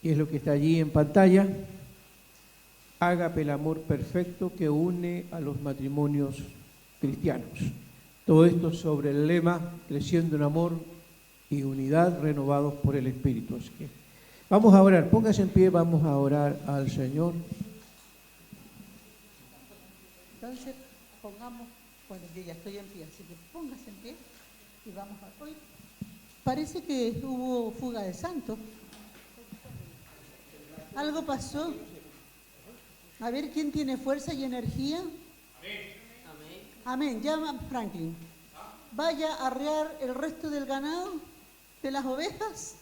y es lo que está allí en pantalla. Ágape, el amor perfecto que une a los matrimonios cristianos. Todo esto sobre el lema creciendo en amor y unidad, renovados por el Espíritu. Así que vamos a orar, póngase en pie, vamos a orar al Señor. Entonces, pongamos, bueno, yo ya estoy en pie, así que póngase en pie y vamos a... Hoy parece que hubo fuga de santos. Algo pasó. A ver, ¿quién tiene fuerza y energía? Amén. Llama Franklin. Vaya a arrear el resto del ganado, de las ovejas,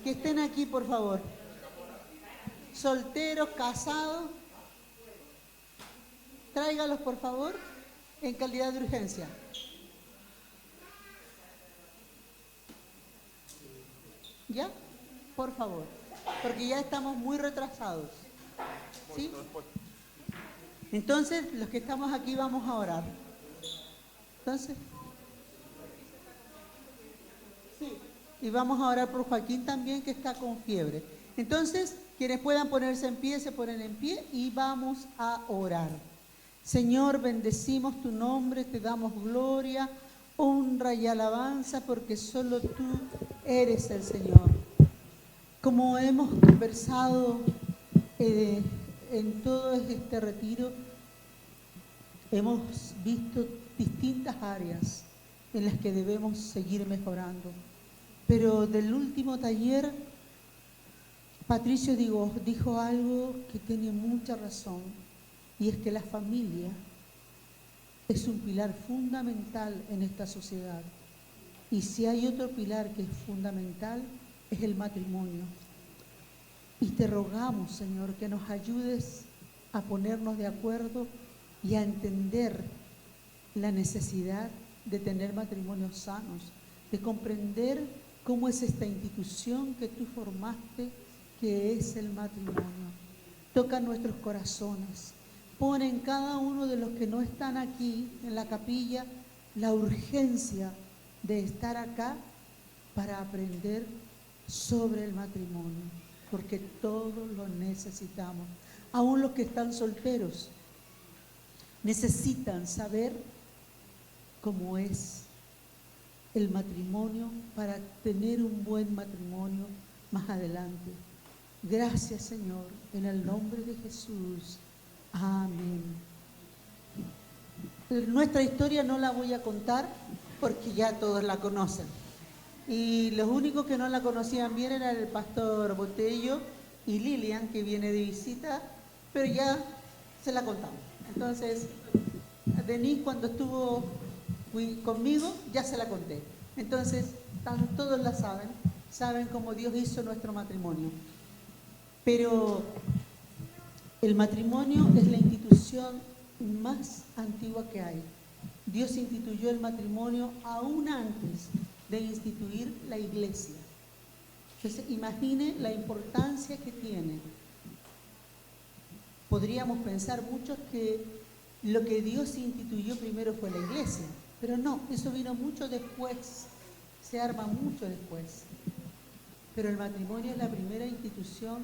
que estén aquí, por favor. Solteros, casados. Tráigalos, por favor, en calidad de urgencia. ¿Ya? Por favor. Porque ya estamos muy retrasados. ¿Sí? Entonces, los que estamos aquí vamos a orar. Entonces, sí, y vamos a orar por Joaquín también, que está con fiebre. Entonces, quienes puedan ponerse en pie, se ponen en pie y vamos a orar. Señor, bendecimos tu nombre, te damos gloria, honra y alabanza, porque solo tú eres el Señor. Como hemos conversado en todo este retiro, hemos visto distintas áreas en las que debemos seguir mejorando. Pero del último taller, Patricio dijo algo que tiene mucha razón, y es que la familia es un pilar fundamental en esta sociedad. Y si hay otro pilar que es fundamental, es el matrimonio. Y te rogamos, Señor, que nos ayudes a ponernos de acuerdo y a entender la necesidad de tener matrimonios sanos, de comprender cómo es esta institución que tú formaste, que es el matrimonio. Toca nuestros corazones. Pon en cada uno de los que no están aquí en la capilla la urgencia de estar acá para aprender sobre el matrimonio, porque todos lo necesitamos. Aún los que están solteros necesitan saber cómo es el matrimonio para tener un buen matrimonio más adelante. Gracias, Señor, en el nombre de Jesús. Amén. Nuestra historia no la voy a contar porque ya todos la conocen. Y los únicos que no la conocían bien eran el pastor Botello y Lilian, que viene de visita, pero ya se la contamos. Entonces, Denise, cuando estuvo conmigo, ya se la conté. Entonces, todos la saben cómo Dios hizo nuestro matrimonio. Pero el matrimonio es la institución más antigua que hay. Dios instituyó el matrimonio aún antes de instituir la iglesia. Entonces, imagine la importancia que tiene. Podríamos pensar muchos que lo que Dios instituyó primero fue la iglesia, pero no, eso vino mucho después, se arma mucho después. Pero el matrimonio es la primera institución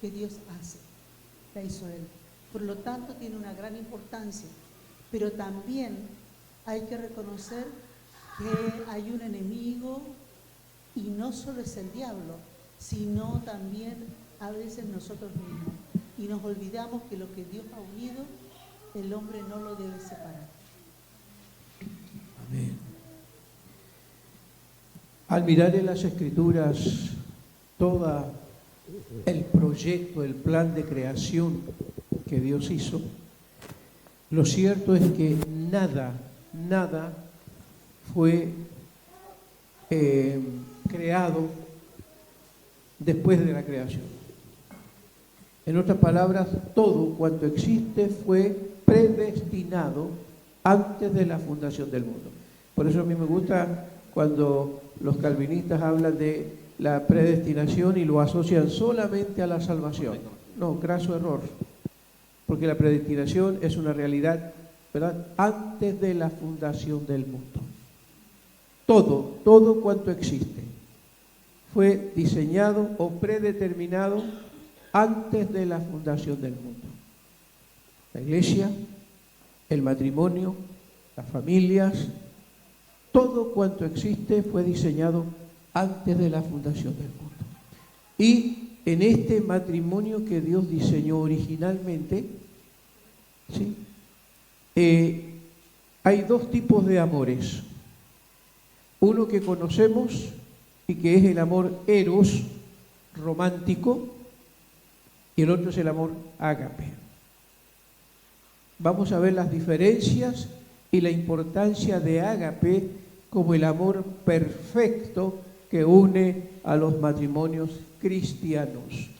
que Dios hace, la hizo Él. Por lo tanto, tiene una gran importancia, pero también hay que reconocer que hay un enemigo, y no solo es el diablo, sino también a veces nosotros mismos. Y nos olvidamos que lo que Dios ha unido, el hombre no lo debe separar. Amén. Al mirar en las Escrituras todo el proyecto, el plan de creación que Dios hizo, lo cierto es que nada fue creado después de la creación. En otras palabras, todo cuanto existe fue predestinado antes de la fundación del mundo. Por eso a mí me gusta cuando los calvinistas hablan de la predestinación y lo asocian solamente a la salvación. No, graso error, porque la predestinación es una realidad, ¿verdad?, antes de la fundación del mundo. Todo cuanto existe fue diseñado o predeterminado antes de la fundación del mundo. La iglesia, el matrimonio, las familias, todo cuanto existe fue diseñado antes de la fundación del mundo. Y en este matrimonio que Dios diseñó originalmente, ¿sí? Hay dos tipos de amores. Uno que conocemos y que es el amor eros, romántico, y el otro es el amor ágape. Vamos a ver las diferencias y la importancia de ágape como el amor perfecto que une a los matrimonios cristianos.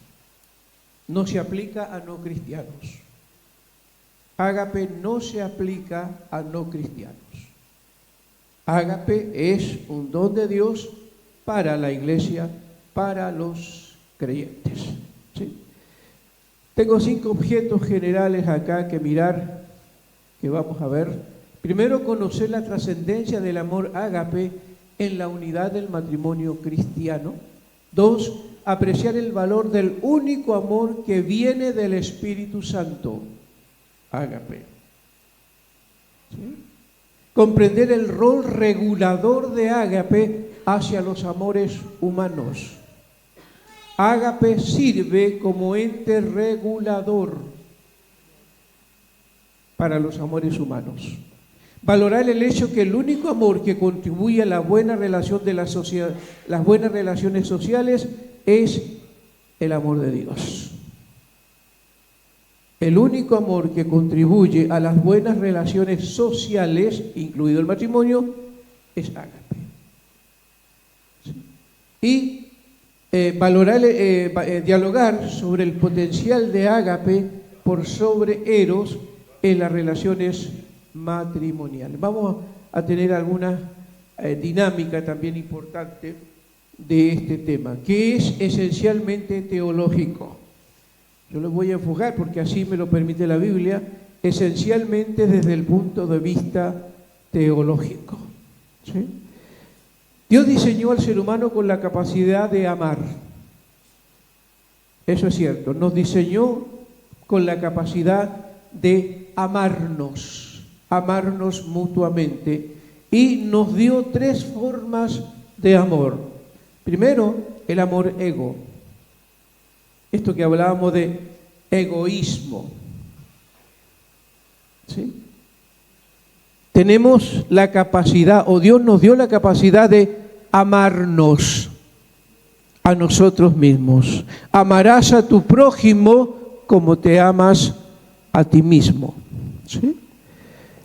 No se aplica a no cristianos. Ágape no se aplica a no cristianos. Ágape es un don de Dios para la iglesia, para los creyentes. ¿Sí? Tengo 5 objetos generales acá que mirar, que vamos a ver. Primero, conocer la trascendencia del amor ágape en la unidad del matrimonio cristiano. 2, apreciar el valor del único amor que viene del Espíritu Santo, ágape. ¿Sí? Comprender el rol regulador de ágape hacia los amores humanos. Ágape sirve como ente regulador para los amores humanos. Valorar el hecho que el único amor que contribuye a la buena relación de la sociedad, las buenas relaciones sociales, es el amor de Dios. El único amor que contribuye a las buenas relaciones sociales, incluido el matrimonio, es ágape. Y dialogar sobre el potencial de ágape por sobre eros en las relaciones matrimoniales. Vamos a tener alguna dinámica también importante de este tema, que es esencialmente teológico. Yo lo voy a enfocar porque así me lo permite la Biblia, esencialmente desde el punto de vista teológico. ¿Sí? Dios diseñó al ser humano con la capacidad de amar. Eso es cierto. Nos diseñó con la capacidad de amarnos mutuamente, y nos dio 3 formas de amor. Primero, el amor ego. Esto que hablábamos de egoísmo. ¿Sí? Tenemos la capacidad, o Dios nos dio la capacidad de amarnos a nosotros mismos. Amarás a tu prójimo como te amas a ti mismo. ¿Sí?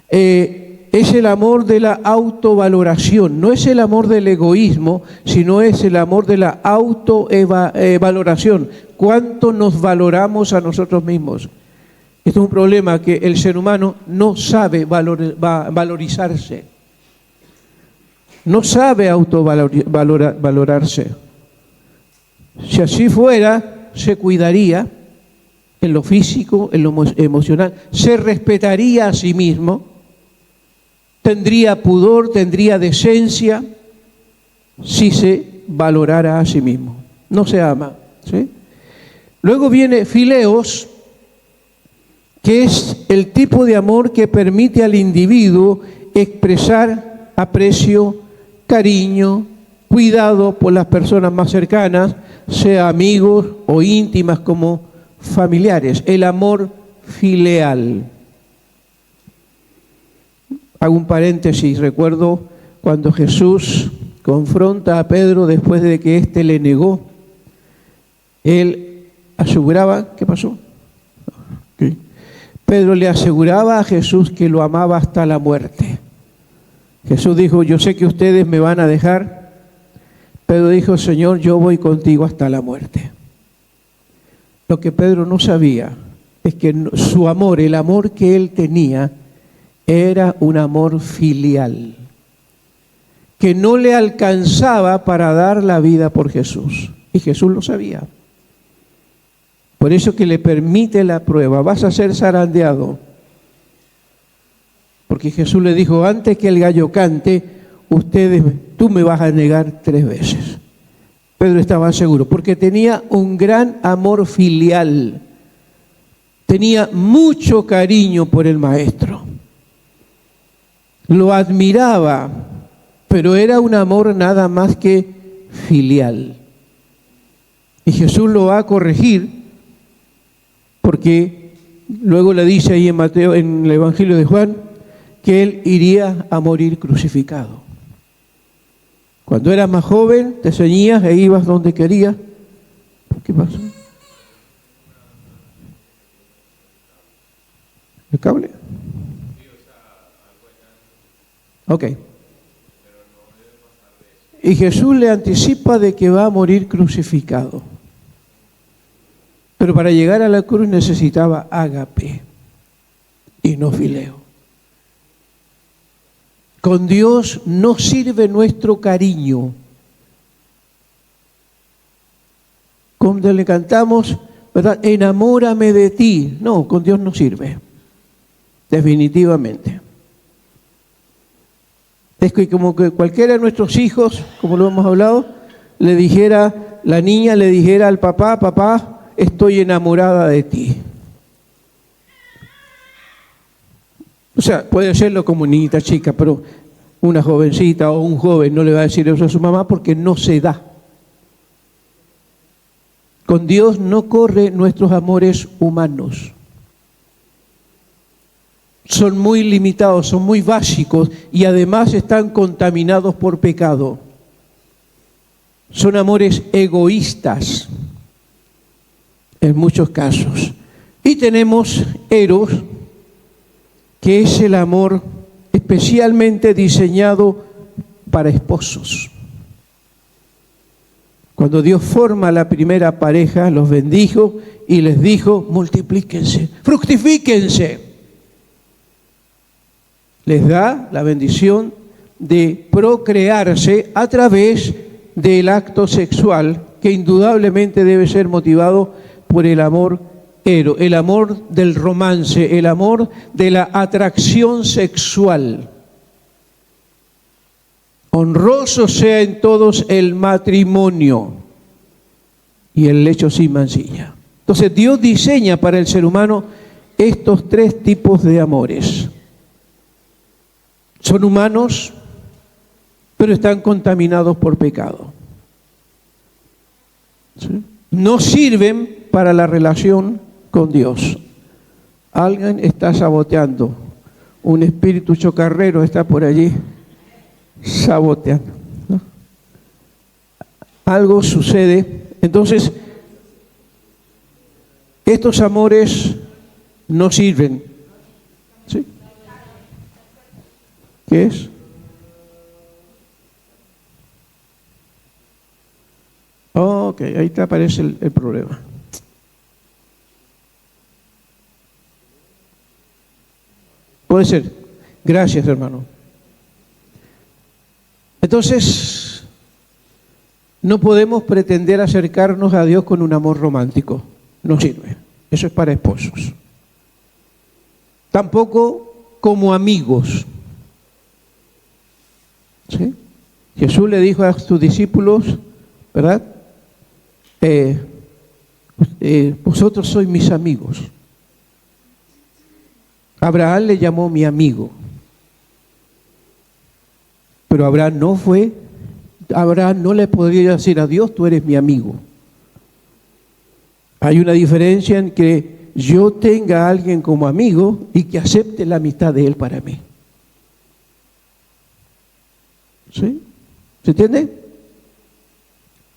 Es el amor de la autovaloración, no es el amor del egoísmo, sino es el amor de la autovaloración. ¿Cuánto nos valoramos a nosotros mismos? Esto es un problema, que el ser humano no sabe valorizarse, no sabe autovalorarse. Si así fuera, se cuidaría en lo físico, en lo emocional, se respetaría a sí mismo, tendría pudor, tendría decencia, si se valorara a sí mismo. No se ama. ¿Sí? Luego viene fileos, que es el tipo de amor que permite al individuo expresar aprecio, cariño, cuidado por las personas más cercanas, sea amigos o íntimas como familiares. El amor filial. Hago un paréntesis, recuerdo cuando Jesús confronta a Pedro después de que éste le negó, él aseguraba, ¿qué pasó? ¿Qué? Pedro le aseguraba a Jesús que lo amaba hasta la muerte. Jesús dijo, yo sé que ustedes me van a dejar. Pedro dijo, Señor, yo voy contigo hasta la muerte. Lo que Pedro no sabía es que su amor, el amor que él tenía, era un amor filial, que no le alcanzaba para dar la vida por Jesús. Y Jesús lo sabía. Por eso que le permite la prueba. Vas a ser zarandeado. Porque Jesús le dijo, antes que el gallo cante, tú me vas a negar 3 veces. Pedro estaba seguro, porque tenía un gran amor filial. Tenía mucho cariño por el maestro. Lo admiraba, pero era un amor nada más que filial. Y Jesús lo va a corregir, porque luego le dice ahí en Mateo, en el Evangelio de Juan, que él iría a morir crucificado. Cuando eras más joven, te ceñías e ibas donde querías. ¿Qué pasó? ¿El cable? Ok. Y Jesús le anticipa de que va a morir crucificado. Pero para llegar a la cruz necesitaba ágape y no fileo. Con Dios no sirve nuestro cariño. Cuando le cantamos, ¿verdad? Enamórame de ti. No, con Dios no sirve. Definitivamente. Es que como que cualquiera de nuestros hijos, como lo hemos hablado, le dijera, la niña le dijera al papá, papá, estoy enamorada de ti. O sea, puede serlo como niñita chica, pero una jovencita o un joven no le va a decir eso a su mamá porque no se da. Con Dios no corre nuestros amores humanos. Son muy limitados, son muy básicos y además están contaminados por pecado. Son amores egoístas en muchos casos. Y tenemos eros, que es el amor especialmente diseñado para esposos. Cuando Dios forma la primera pareja, los bendijo y les dijo, multiplíquense, fructifíquense. Les da la bendición de procrearse a través del acto sexual, que indudablemente debe ser motivado por el amor ero, el amor del romance, el amor de la atracción sexual. Honroso sea en todos el matrimonio y el lecho sin mancilla. Entonces Dios diseña para el ser humano estos tres tipos de amores. Son humanos, pero están contaminados por pecado. ¿Sí? No sirven para la relación con Dios. Alguien está saboteando. Un espíritu chocarrero está por allí saboteando, ¿no? Algo sucede. Entonces, estos amores no sirven. ¿Sí? ¿Qué es? Ok, ahí te aparece el problema. Puede ser. Gracias, hermano. Entonces, no podemos pretender acercarnos a Dios con un amor romántico. No sirve. Eso es para esposos. Tampoco como amigos. ¿Sí? Jesús le dijo a sus discípulos, ¿verdad? Vosotros sois mis amigos. Abraham le llamó mi amigo. Pero Abraham no le podría decir a Dios, tú eres mi amigo. Hay una diferencia en que yo tenga a alguien como amigo y que acepte la amistad de él para mí. ¿Sí? ¿Se entiende?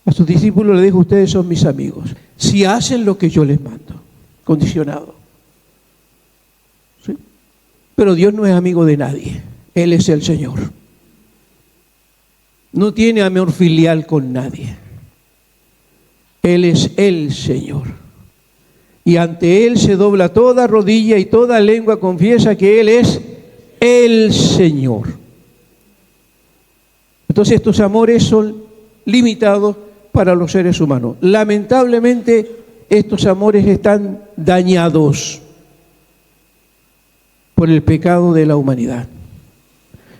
A sus discípulos le dijo, ustedes son mis amigos, si hacen lo que yo les mando, condicionado. ¿Sí? Pero Dios no es amigo de nadie, Él es el Señor. No tiene amor filial con nadie. Él es el Señor. Y ante Él se dobla toda rodilla y toda lengua confiesa que Él es el Señor. Entonces estos amores son limitados para los seres humanos. Lamentablemente estos amores están dañados por el pecado de la humanidad.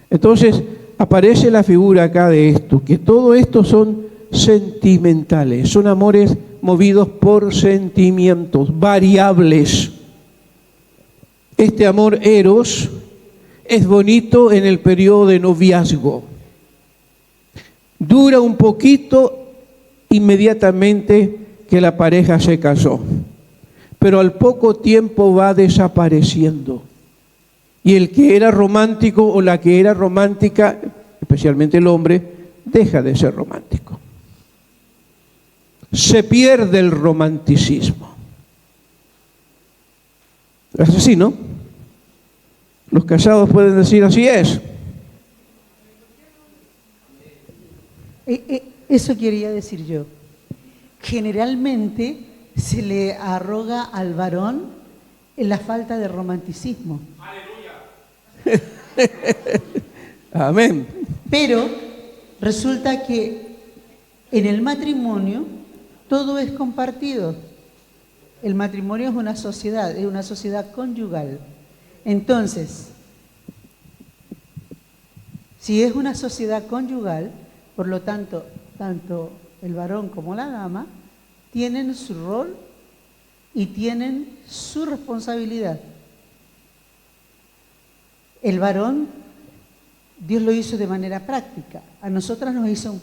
Entonces aparece la figura acá de esto, que todo esto son sentimentales, son amores movidos por sentimientos, variables. Este amor eros es bonito en el periodo de noviazgo. Dura un poquito inmediatamente que la pareja se casó, pero al poco tiempo va desapareciendo. Y el que era romántico o la que era romántica, especialmente el hombre, deja de ser romántico. Se pierde el romanticismo. Es así, ¿no? Los casados pueden decir así es. Eso quería decir yo. Generalmente se le arroga al varón la falta de romanticismo. Amén. Pero resulta que en el matrimonio todo es compartido. El matrimonio es una sociedad conyugal. Entonces, si es una sociedad conyugal, por lo tanto, tanto el varón como la dama tienen su rol y tienen su responsabilidad. El varón, Dios lo hizo de manera práctica. A nosotras nos hizo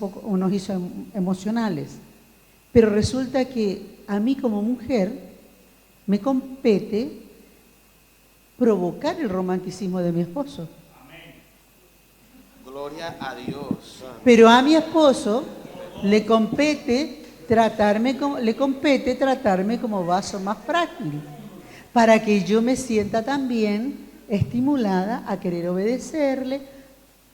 emocionales. Pero resulta que a mí como mujer me compete provocar el romanticismo de mi esposo. Amén. Gloria a Dios. Pero a mi esposo le compete tratarme como vaso más frágil, para que yo me sienta también estimulada a querer obedecerle,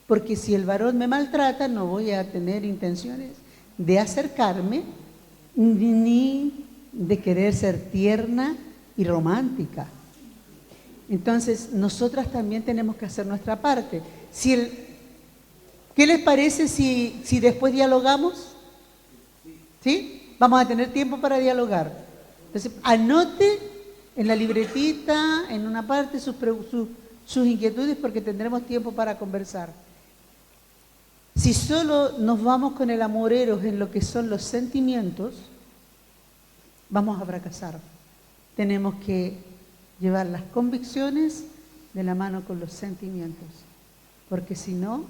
porque si el varón me maltrata no voy a tener intenciones de acercarme ni de querer ser tierna y romántica. Entonces, nosotras también tenemos que hacer nuestra parte. ¿Qué les parece si después dialogamos? ¿Sí? Vamos a tener tiempo para dialogar. Entonces, anote en la libretita, en una parte, sus inquietudes, porque tendremos tiempo para conversar. Si solo nos vamos con el amoreros en lo que son los sentimientos, vamos a fracasar. Tenemos que llevar las convicciones de la mano con los sentimientos, porque si no,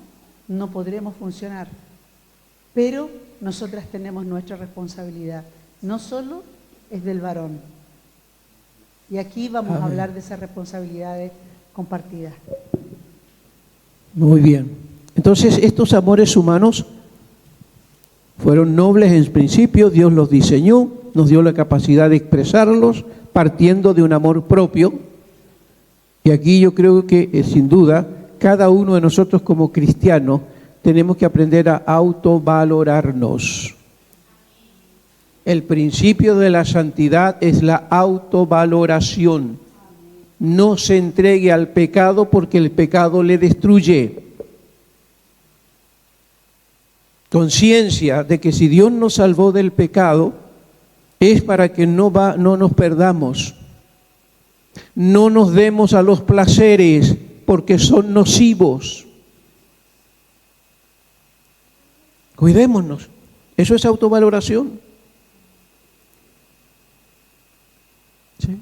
no podremos funcionar. Pero nosotras tenemos nuestra responsabilidad, no solo es del varón. Y aquí vamos a hablar de esas responsabilidades compartidas. Muy bien. Entonces, estos amores humanos fueron nobles en principio, Dios los diseñó, nos dio la capacidad de expresarlos partiendo de un amor propio. Y aquí yo creo que, sin duda, cada uno de nosotros como cristianos tenemos que aprender a autovalorarnos. El principio de la santidad es la autovaloración. No se entregue al pecado porque el pecado le destruye. Conciencia de que si Dios nos salvó del pecado es para que no nos perdamos. No nos demos a los placeres porque son nocivos. Cuidémonos. Eso es autovaloración. ¿Sí?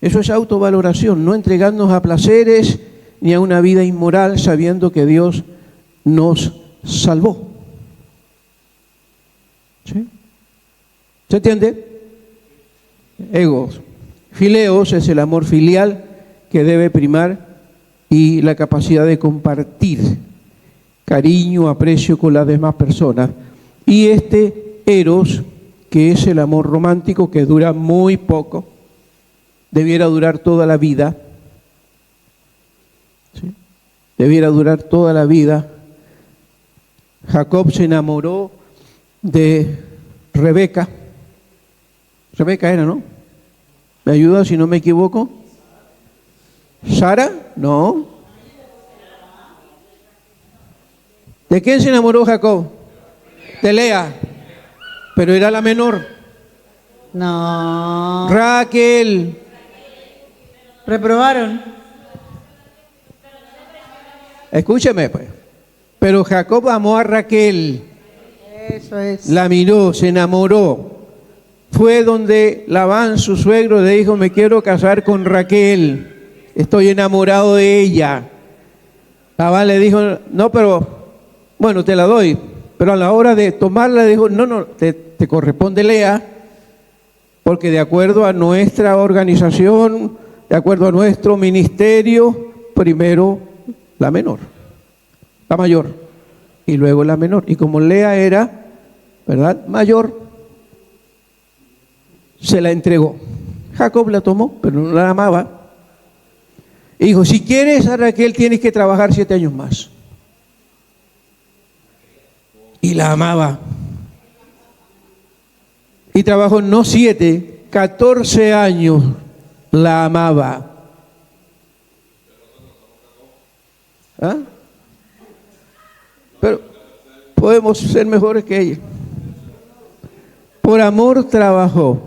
Eso es autovaloración, no entregarnos a placeres ni a una vida inmoral sabiendo que Dios nos salvó. ¿Sí? ¿Se entiende? Egos. Fileos es el amor filial que debe primar y la capacidad de compartir cariño, aprecio con las demás personas. Y este eros, que es el amor romántico que dura muy poco, debiera durar toda la vida. ¿Sí? Debiera durar toda la vida. Jacob se enamoró de Rebeca. Rebeca era, ¿no? ¿Me ayuda si no me equivoco? ¿Sara? No. ¿De quién se enamoró Jacob? De Lea. Pero era la menor. No. Raquel. ¿Reprobaron? Escúcheme, pues. Pero Jacob amó a Raquel. Eso. Eso es. La miró, se enamoró. Fue donde Labán, su suegro, le dijo, me quiero casar con Raquel, estoy enamorado de ella. Labán le dijo, no, pero, bueno, te la doy. Pero a la hora de tomarla, dijo, no, te corresponde Lea, porque de acuerdo a nuestra organización, de acuerdo a nuestro ministerio, primero la menor, la mayor, y luego la menor. Y como Lea era, ¿verdad?, mayor, se la entregó. Jacob la tomó, pero no la amaba. Y dijo, si quieres a Raquel tienes que trabajar 7 años más. Y la amaba. Y trabajó no 7, 14 años la amaba. ¿Ah? Pero podemos ser mejores que ella. Por amor trabajó.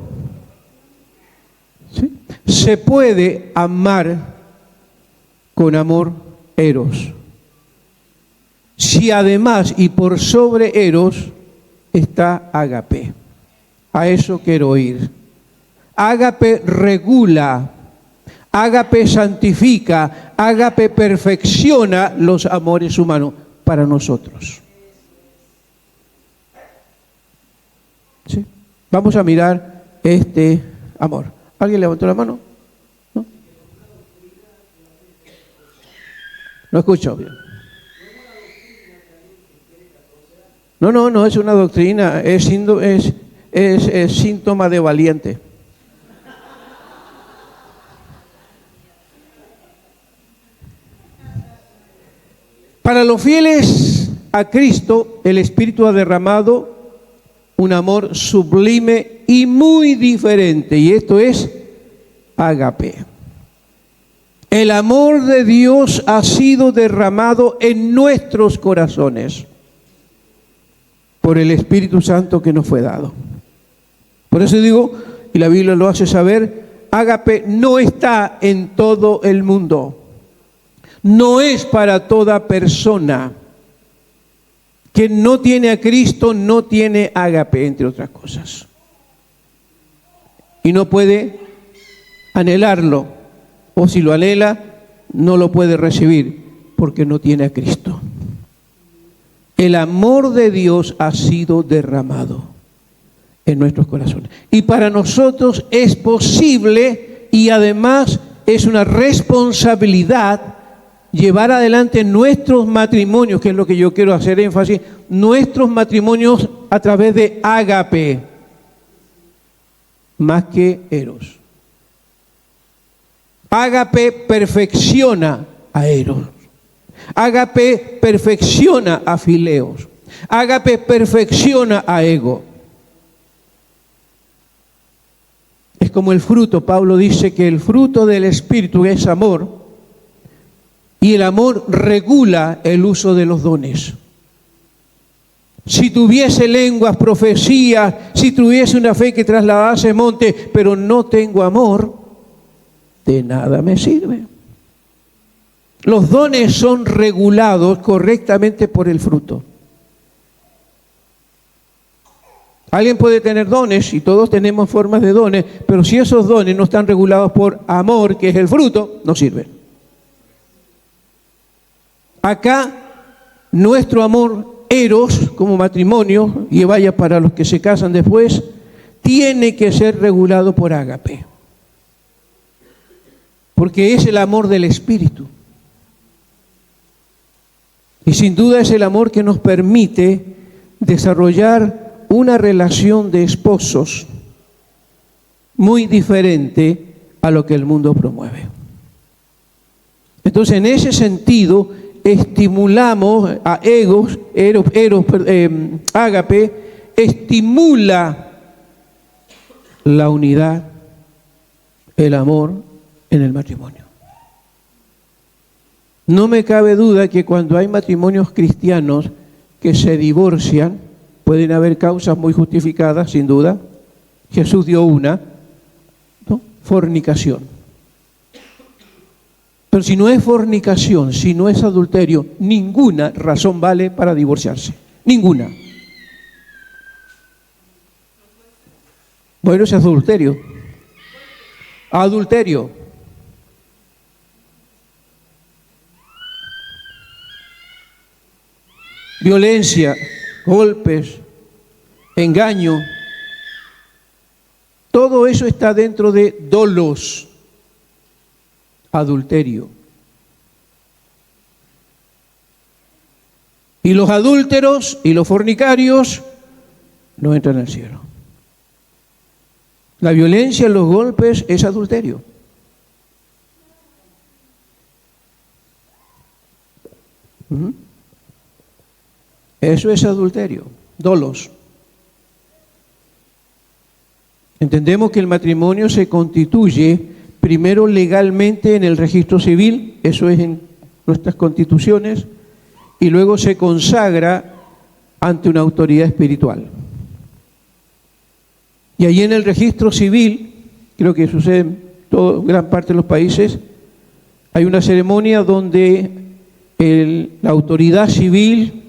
¿Sí? Se puede amar con amor eros. Si además y por sobre eros está ágape. A eso quiero ir. Ágape regula, ágape santifica, ágape perfecciona los amores humanos para nosotros. ¿Sí? Vamos a mirar este amor. ¿Alguien levantó la mano? ¿No? No escucho bien. No, es una doctrina, es síntoma de valiente. Para los fieles a Cristo, el Espíritu ha derramado un amor sublime y muy diferente, y esto es ágape. El amor de Dios ha sido derramado en nuestros corazones por el Espíritu Santo que nos fue dado. Por eso digo, y la Biblia lo hace saber, ágape no está en todo el mundo. No es para toda persona. Quien no tiene a Cristo no tiene ágape, entre otras cosas. Y no puede anhelarlo, o si lo anhela, no lo puede recibir, porque no tiene a Cristo. El amor de Dios ha sido derramado en nuestros corazones. Y para nosotros es posible, y además es una responsabilidad, llevar adelante nuestros matrimonios, que es lo que yo quiero hacer énfasis, nuestros matrimonios a través de ágape, más que eros. Ágape perfecciona a eros. Ágape perfecciona a fileos. Ágape perfecciona a ego. Es como el fruto. Pablo dice que el fruto del Espíritu es amor. Y el amor regula el uso de los dones. Si tuviese lenguas, profecías, si tuviese una fe que trasladase monte, pero no tengo amor, de nada me sirve. Los dones son regulados correctamente por el fruto. Alguien puede tener dones, y todos tenemos formas de dones, pero si esos dones no están regulados por amor, que es el fruto, no sirven. Acá, nuestro amor eros, como matrimonio, y vaya para los que se casan después, tiene que ser regulado por ágape. Porque es el amor del Espíritu. Y sin duda es el amor que nos permite desarrollar una relación de esposos muy diferente a lo que el mundo promueve. Entonces, en ese sentido, estimulamos a ágape, estimula la unidad, el amor en el matrimonio. No me cabe duda que cuando hay matrimonios cristianos que se divorcian, pueden haber causas muy justificadas, sin duda. Jesús dio una, ¿no? Fornicación. Pero si no es fornicación, si no es adulterio, ninguna razón vale para divorciarse. Ninguna. Bueno, eso es adulterio. Adulterio. Violencia, golpes, engaño. Todo eso está dentro de dolos. Adulterio. Y los adúlteros y los fornicarios no entran al cielo. La violencia, los golpes es adulterio. Eso es adulterio, dolos. Entendemos que el matrimonio se constituye primero legalmente en el registro civil, eso es en nuestras constituciones, y luego se consagra ante una autoridad espiritual. Y allí en el registro civil, creo que sucede en gran parte de los países, hay una ceremonia donde la autoridad civil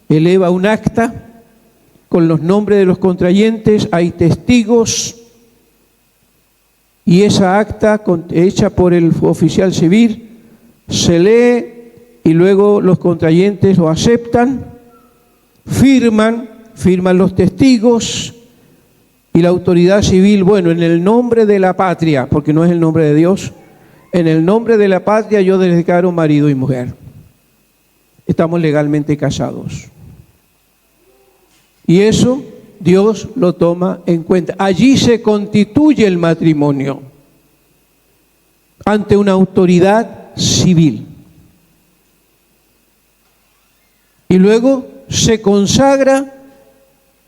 eleva un acta con los nombres de los contrayentes, hay testigos, y esa acta hecha por el oficial civil se lee y luego los contrayentes lo aceptan, firman los testigos y la autoridad civil, bueno, en el nombre de la patria, porque no es el nombre de Dios, en el nombre de la patria yo declaro marido y mujer. Estamos legalmente casados. Y eso Dios lo toma en cuenta. Allí se constituye el matrimonio ante una autoridad civil. Y luego se consagra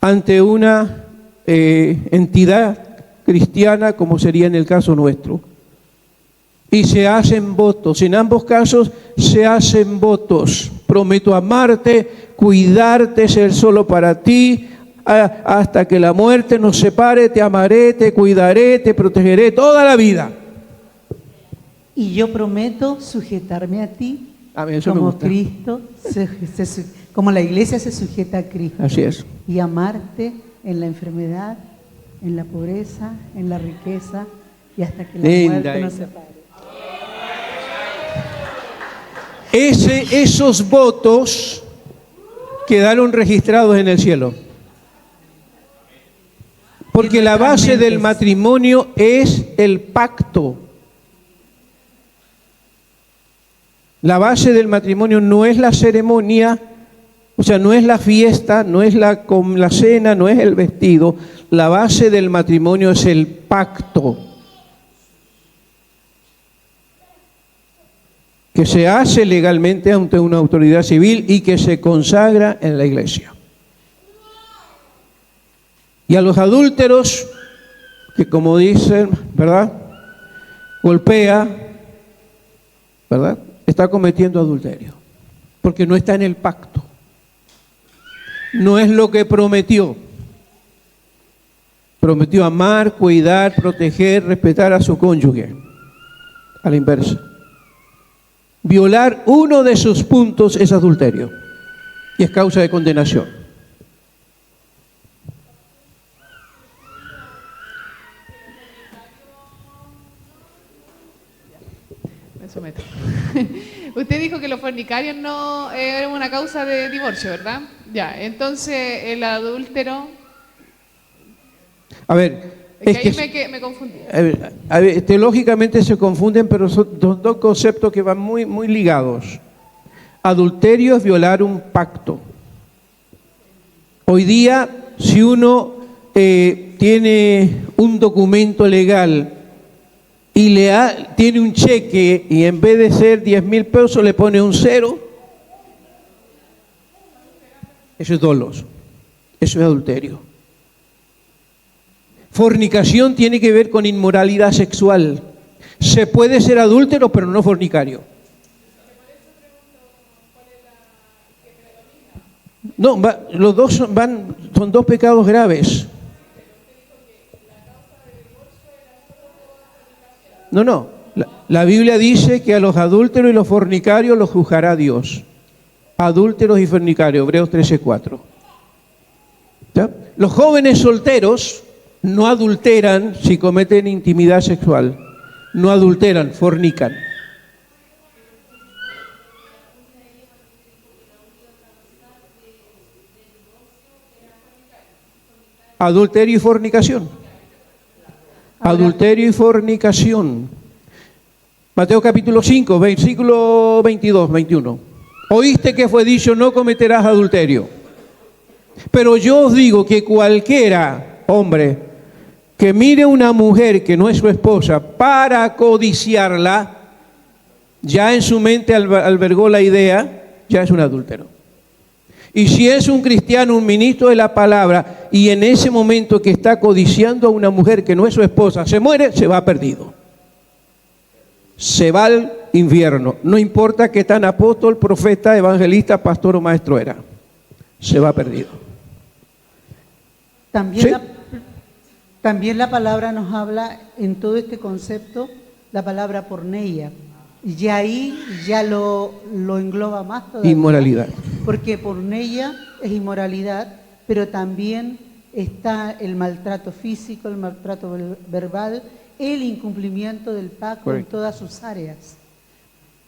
ante una entidad cristiana, como sería en el caso nuestro. Y se hacen votos. En ambos casos se hacen votos. Prometo amarte, cuidarte, ser solo para ti, hasta que la muerte nos separe, te amaré, te cuidaré, te protegeré toda la vida. Y yo prometo sujetarme a ti. Amén, eso me como gusta. Cristo, como la iglesia se sujeta a Cristo. Así es. Y amarte en la enfermedad, en la pobreza, en la riqueza y hasta que la muerte nos separe. Esos votos quedaron registrados en el cielo. Porque la base del matrimonio es el pacto. La base del matrimonio no es la ceremonia, o sea, no es la fiesta, no es la cena, no es el vestido. La base del matrimonio es el pacto, que se hace legalmente ante una autoridad civil y que se consagra en la iglesia. Y a los adúlteros, que como dicen, ¿verdad?, golpea, ¿verdad?, está cometiendo adulterio, porque no está en el pacto. No es lo que prometió. Prometió amar, cuidar, proteger, respetar a su cónyuge. A la inversa. Violar uno de sus puntos es adulterio y es causa de condenación. Me someto. Usted dijo que los fornicarios no eran una causa de divorcio, ¿verdad? Ya, entonces el adúltero... A ver... Es que ahí me confundí. Teológicamente se confunden, pero son dos conceptos que van muy, muy ligados. Adulterio es violar un pacto. Hoy día, si uno tiene un documento legal y tiene un cheque y en vez de ser 10.000 pesos le pone un 0, eso es doloso, eso es adulterio. Fornicación tiene que ver con inmoralidad sexual. Se puede ser adúltero, pero no fornicario. No, los dos son dos pecados graves. No. La Biblia dice que a los adúlteros y los fornicarios los juzgará Dios. Adúlteros y fornicarios, Hebreos 13:4. ¿Ya? Los jóvenes solteros no adulteran si cometen intimidad sexual. No adulteran, fornican. Adulterio y fornicación. Adulterio y fornicación. Mateo capítulo 5, versículo 22, 21. Oíste que fue dicho, no cometerás adulterio. Pero yo os digo que cualquiera, hombre, que mire a una mujer que no es su esposa para codiciarla, ya en su mente albergó la idea, ya es un adúltero. Y si es un cristiano, un ministro de la palabra, y en ese momento que está codiciando a una mujer que no es su esposa, se muere, se va perdido. Se va al infierno. No importa qué tan apóstol, profeta, evangelista, pastor o maestro era. Se va perdido. También, ¿Sí? también la palabra nos habla en todo este concepto, la palabra porneia. Y ahí ya lo engloba más todavía. Inmoralidad. Porque porneia es inmoralidad, pero también está el maltrato físico, el maltrato verbal, el incumplimiento del pacto. Correcto. En todas sus áreas.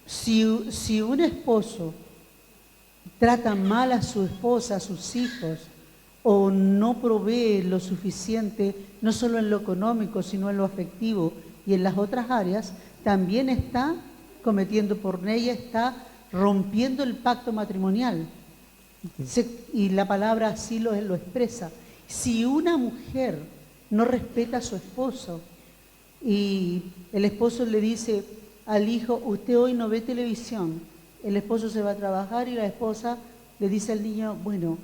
Si un esposo trata mal a su esposa, a sus hijos, o no provee lo suficiente, no solo en lo económico, sino en lo afectivo y en las otras áreas, también está cometiendo porneia, está rompiendo el pacto matrimonial. Y la palabra así lo expresa. Si una mujer no respeta a su esposo y el esposo le dice al hijo, usted hoy no ve televisión, el esposo se va a trabajar y la esposa le dice al niño, bueno,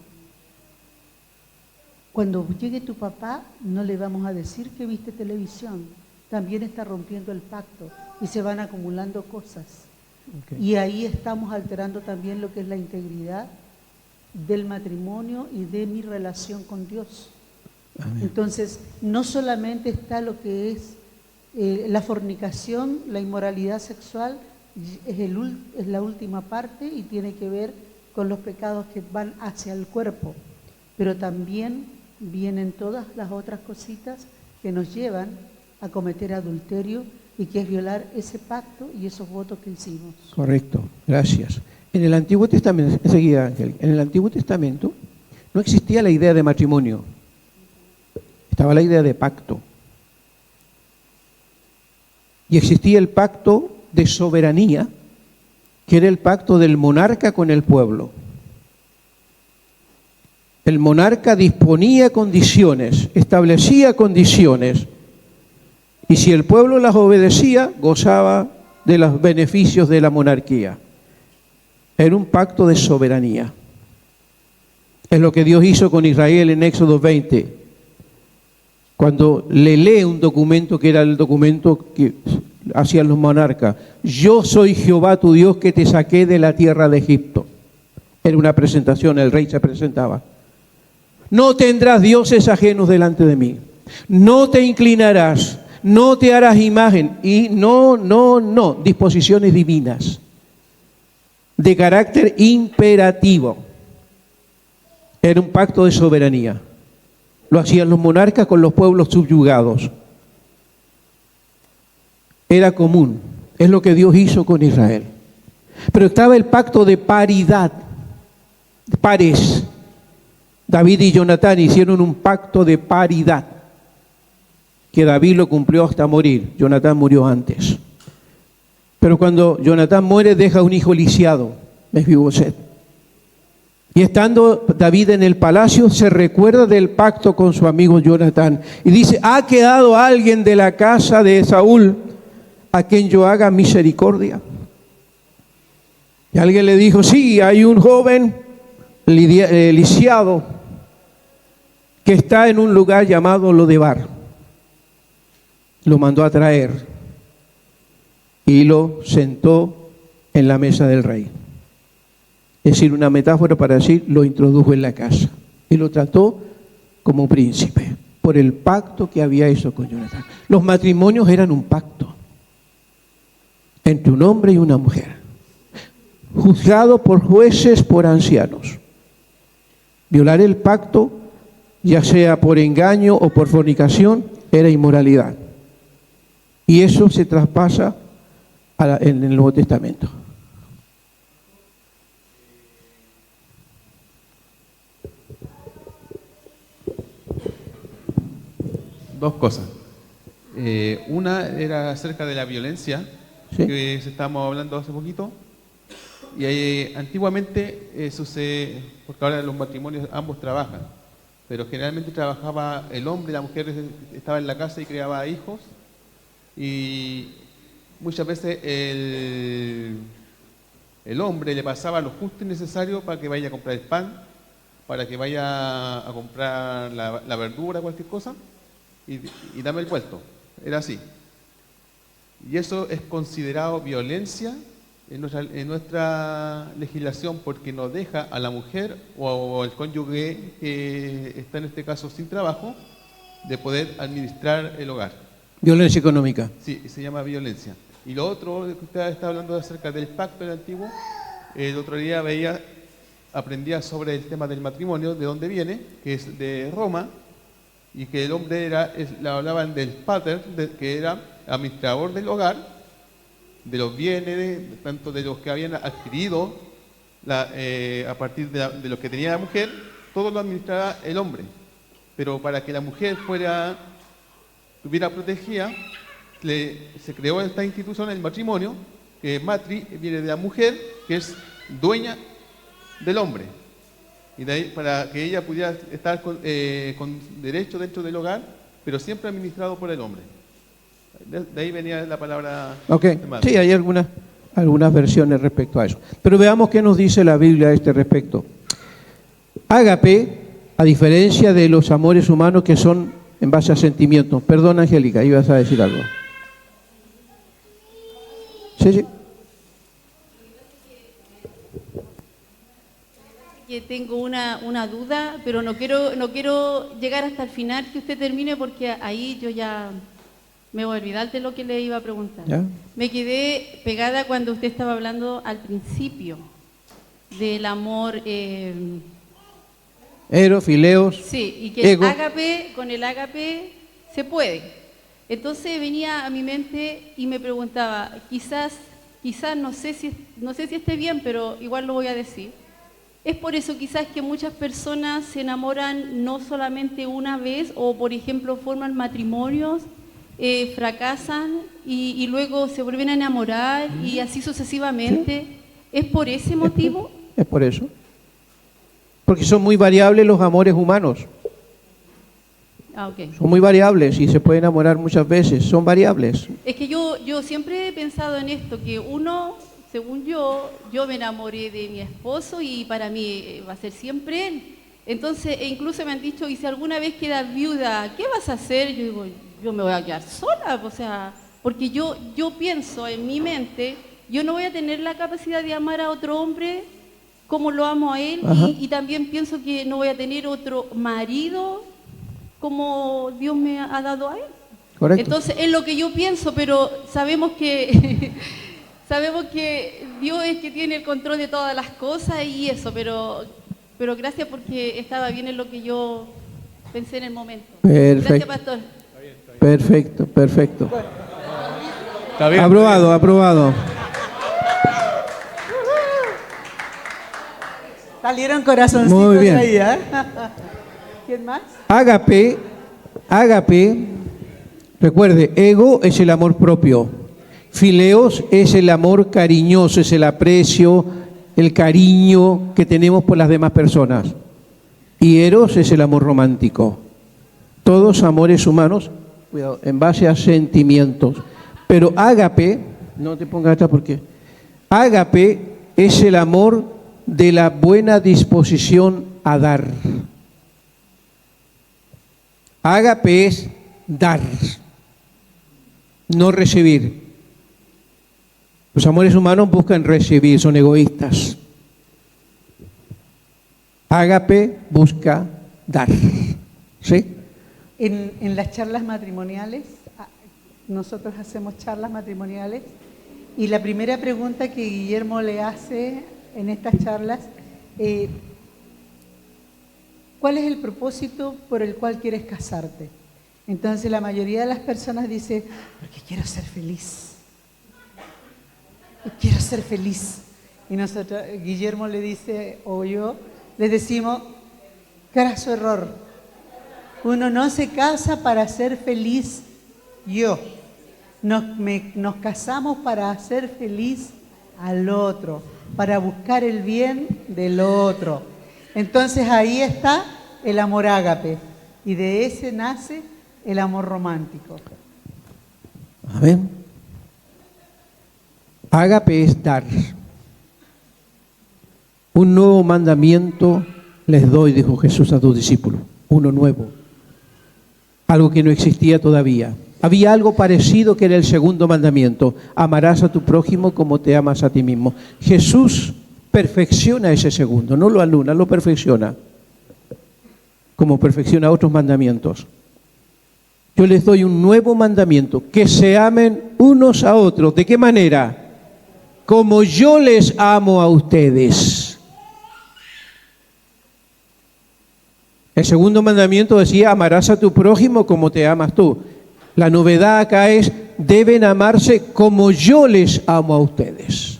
cuando llegue tu papá no le vamos a decir que viste televisión, también está rompiendo el pacto y se van acumulando cosas. Okay. Y ahí estamos alterando también lo que es la integridad del matrimonio y de mi relación con Dios. Amén. Entonces, no solamente está lo que es la fornicación, la inmoralidad sexual, es la última parte y tiene que ver con los pecados que van hacia el cuerpo, pero también vienen todas las otras cositas que nos llevan a cometer adulterio y que es violar ese pacto y esos votos que hicimos. Correcto, gracias. En el Antiguo Testamento, enseguida Ángel, en el Antiguo Testamento no existía la idea de matrimonio, estaba la idea de pacto. Y existía el pacto de soberanía, que era el pacto del monarca con el pueblo. El monarca disponía condiciones, establecía condiciones, y si el pueblo las obedecía, gozaba de los beneficios de la monarquía. Era un pacto de soberanía. Es lo que Dios hizo con Israel en Éxodo 20, cuando le lee un documento que era el documento que hacían los monarcas. Yo soy Jehová tu Dios que te saqué de la tierra de Egipto. Era una presentación, el rey se presentaba. No tendrás dioses ajenos delante de mí. No te inclinarás, no te harás imagen. Y no, disposiciones divinas de carácter imperativo. Era un pacto de soberanía. Lo hacían los monarcas con los pueblos subyugados. Era común. Es lo que Dios hizo con Israel. Pero estaba el pacto de paridad. Pares. David y Jonatán hicieron un pacto de paridad, que David lo cumplió hasta morir. Jonatán murió antes. Pero cuando Jonatán muere, deja un hijo lisiado, Mefiboset. Y estando David en el palacio, se recuerda del pacto con su amigo Jonatán. Y dice, ¿ha quedado alguien de la casa de Saúl a quien yo haga misericordia? Y alguien le dijo, sí, hay un joven lisiado que está en un lugar llamado Lodebar. Lo mandó a traer y lo sentó en la mesa del rey. Es decir, una metáfora para decir, lo introdujo en la casa y lo trató como príncipe por el pacto que había hecho con Jonatán. Los matrimonios eran un pacto entre un hombre y una mujer, juzgado por jueces, por ancianos. Violar el pacto ya sea por engaño o por fornicación, era inmoralidad. Y eso se traspasa en el Nuevo Testamento. Dos cosas. Una era acerca de la violencia, ¿Sí? que estábamos hablando hace poquito. Y antiguamente sucede, porque ahora los matrimonios ambos trabajan, pero generalmente trabajaba el hombre, la mujer estaba en la casa y criaba hijos. Y muchas veces el hombre le pasaba lo justo y necesario para que vaya a comprar el pan, para que vaya a comprar la verdura, cualquier cosa, y dame el vuelto. Era así. Y eso es considerado violencia en nuestra legislación, porque no deja a la mujer o al cónyuge que está en este caso sin trabajo de poder administrar el hogar. Violencia económica. Sí, se llama violencia. Y lo otro que usted está hablando acerca del pacto del antiguo, el otro día aprendía sobre el tema del matrimonio, de dónde viene, que es de Roma, y que el hombre hablaban del pater, que era administrador del hogar, de los bienes, tanto de los que habían adquirido a partir de lo que tenía la mujer, todo lo administraba el hombre. Pero para que la mujer estuviera protegida, se creó esta institución, el matrimonio, que matri viene de la mujer, que es dueña del hombre. Y de ahí, para que ella pudiera estar con derecho dentro del hogar, pero siempre administrado por el hombre. De ahí venía la palabra. Ok, sí, hay algunas versiones respecto a eso. Pero veamos qué nos dice la Biblia a este respecto. Ágape, a diferencia de los amores humanos que son en base a sentimientos. Perdón, Angélica, ibas a decir algo. Sí, sí. Que tengo una duda, pero no quiero llegar hasta el final que usted termine, porque ahí yo ya me voy a olvidar de lo que le iba a preguntar. ¿Ya? Me quedé pegada cuando usted estaba hablando al principio del amor. Eros, fileos. Sí, y que ego. con el ágape se puede. Entonces venía a mi mente y me preguntaba, quizás no sé si esté bien, pero igual lo voy a decir. Es por eso quizás que muchas personas se enamoran no solamente una vez, o por ejemplo forman matrimonios, fracasan y luego se vuelven a enamorar y así sucesivamente. ¿Sí? ¿Es por ese motivo? Es por eso. Porque son muy variables los amores humanos. Ah, okay. Son muy variables y se puede enamorar muchas veces. Son variables. Es que yo siempre he pensado en esto, que según yo me enamoré de mi esposo y para mí va a ser siempre él. Entonces, incluso me han dicho, y si alguna vez quedas viuda, ¿qué vas a hacer? Yo digo, yo me voy a quedar sola, o sea, porque yo pienso en mi mente, yo no voy a tener la capacidad de amar a otro hombre como lo amo a él, y también pienso que no voy a tener otro marido como Dios me ha dado a él. Correcto. Entonces, es lo que yo pienso, pero sabemos que Dios es que tiene el control de todas las cosas y eso, pero gracias porque estaba bien en lo que yo pensé en el momento. Perfecto. Gracias, pastor. Perfecto. Está bien. Aprobado. Salieron corazoncitos Muy bien. ahí, ¿eh? ¿Quién más? Ágape, recuerde, ego es el amor propio. Fileos es el amor cariñoso, es el aprecio, el cariño que tenemos por las demás personas. Y eros es el amor romántico. Todos amores humanos, cuidado, en base a sentimientos. Pero ágape, no te pongas hasta porque, ágape es el amor de la buena disposición a dar. Ágape es dar, no recibir. Los amores humanos buscan recibir, son egoístas. Ágape busca dar. ¿Sí? En las charlas matrimoniales, nosotros hacemos charlas matrimoniales, y la primera pregunta que Guillermo le hace en estas charlas, ¿cuál es el propósito por el cual quieres casarte? Entonces la mayoría de las personas dice, porque quiero ser feliz. Quiero ser feliz. Y nosotros, Guillermo le dice, o yo, le decimos, craso error. Uno no se casa para ser feliz yo. Nos casamos para hacer feliz al otro, para buscar el bien del otro. Entonces ahí está el amor ágape. Y de ese nace el amor romántico. Amén. Ágape es dar. Un nuevo mandamiento les doy, dijo Jesús a tus discípulos. Uno nuevo. Algo que no existía todavía. Había algo parecido que era el segundo mandamiento. Amarás a tu prójimo como te amas a ti mismo. Jesús perfecciona ese segundo, no lo anula, lo perfecciona. Como perfecciona otros mandamientos. Yo les doy un nuevo mandamiento, que se amen unos a otros. ¿De qué manera? Como yo les amo a ustedes. El segundo mandamiento decía, amarás a tu prójimo como te amas tú. La novedad acá es, deben amarse como yo les amo a ustedes.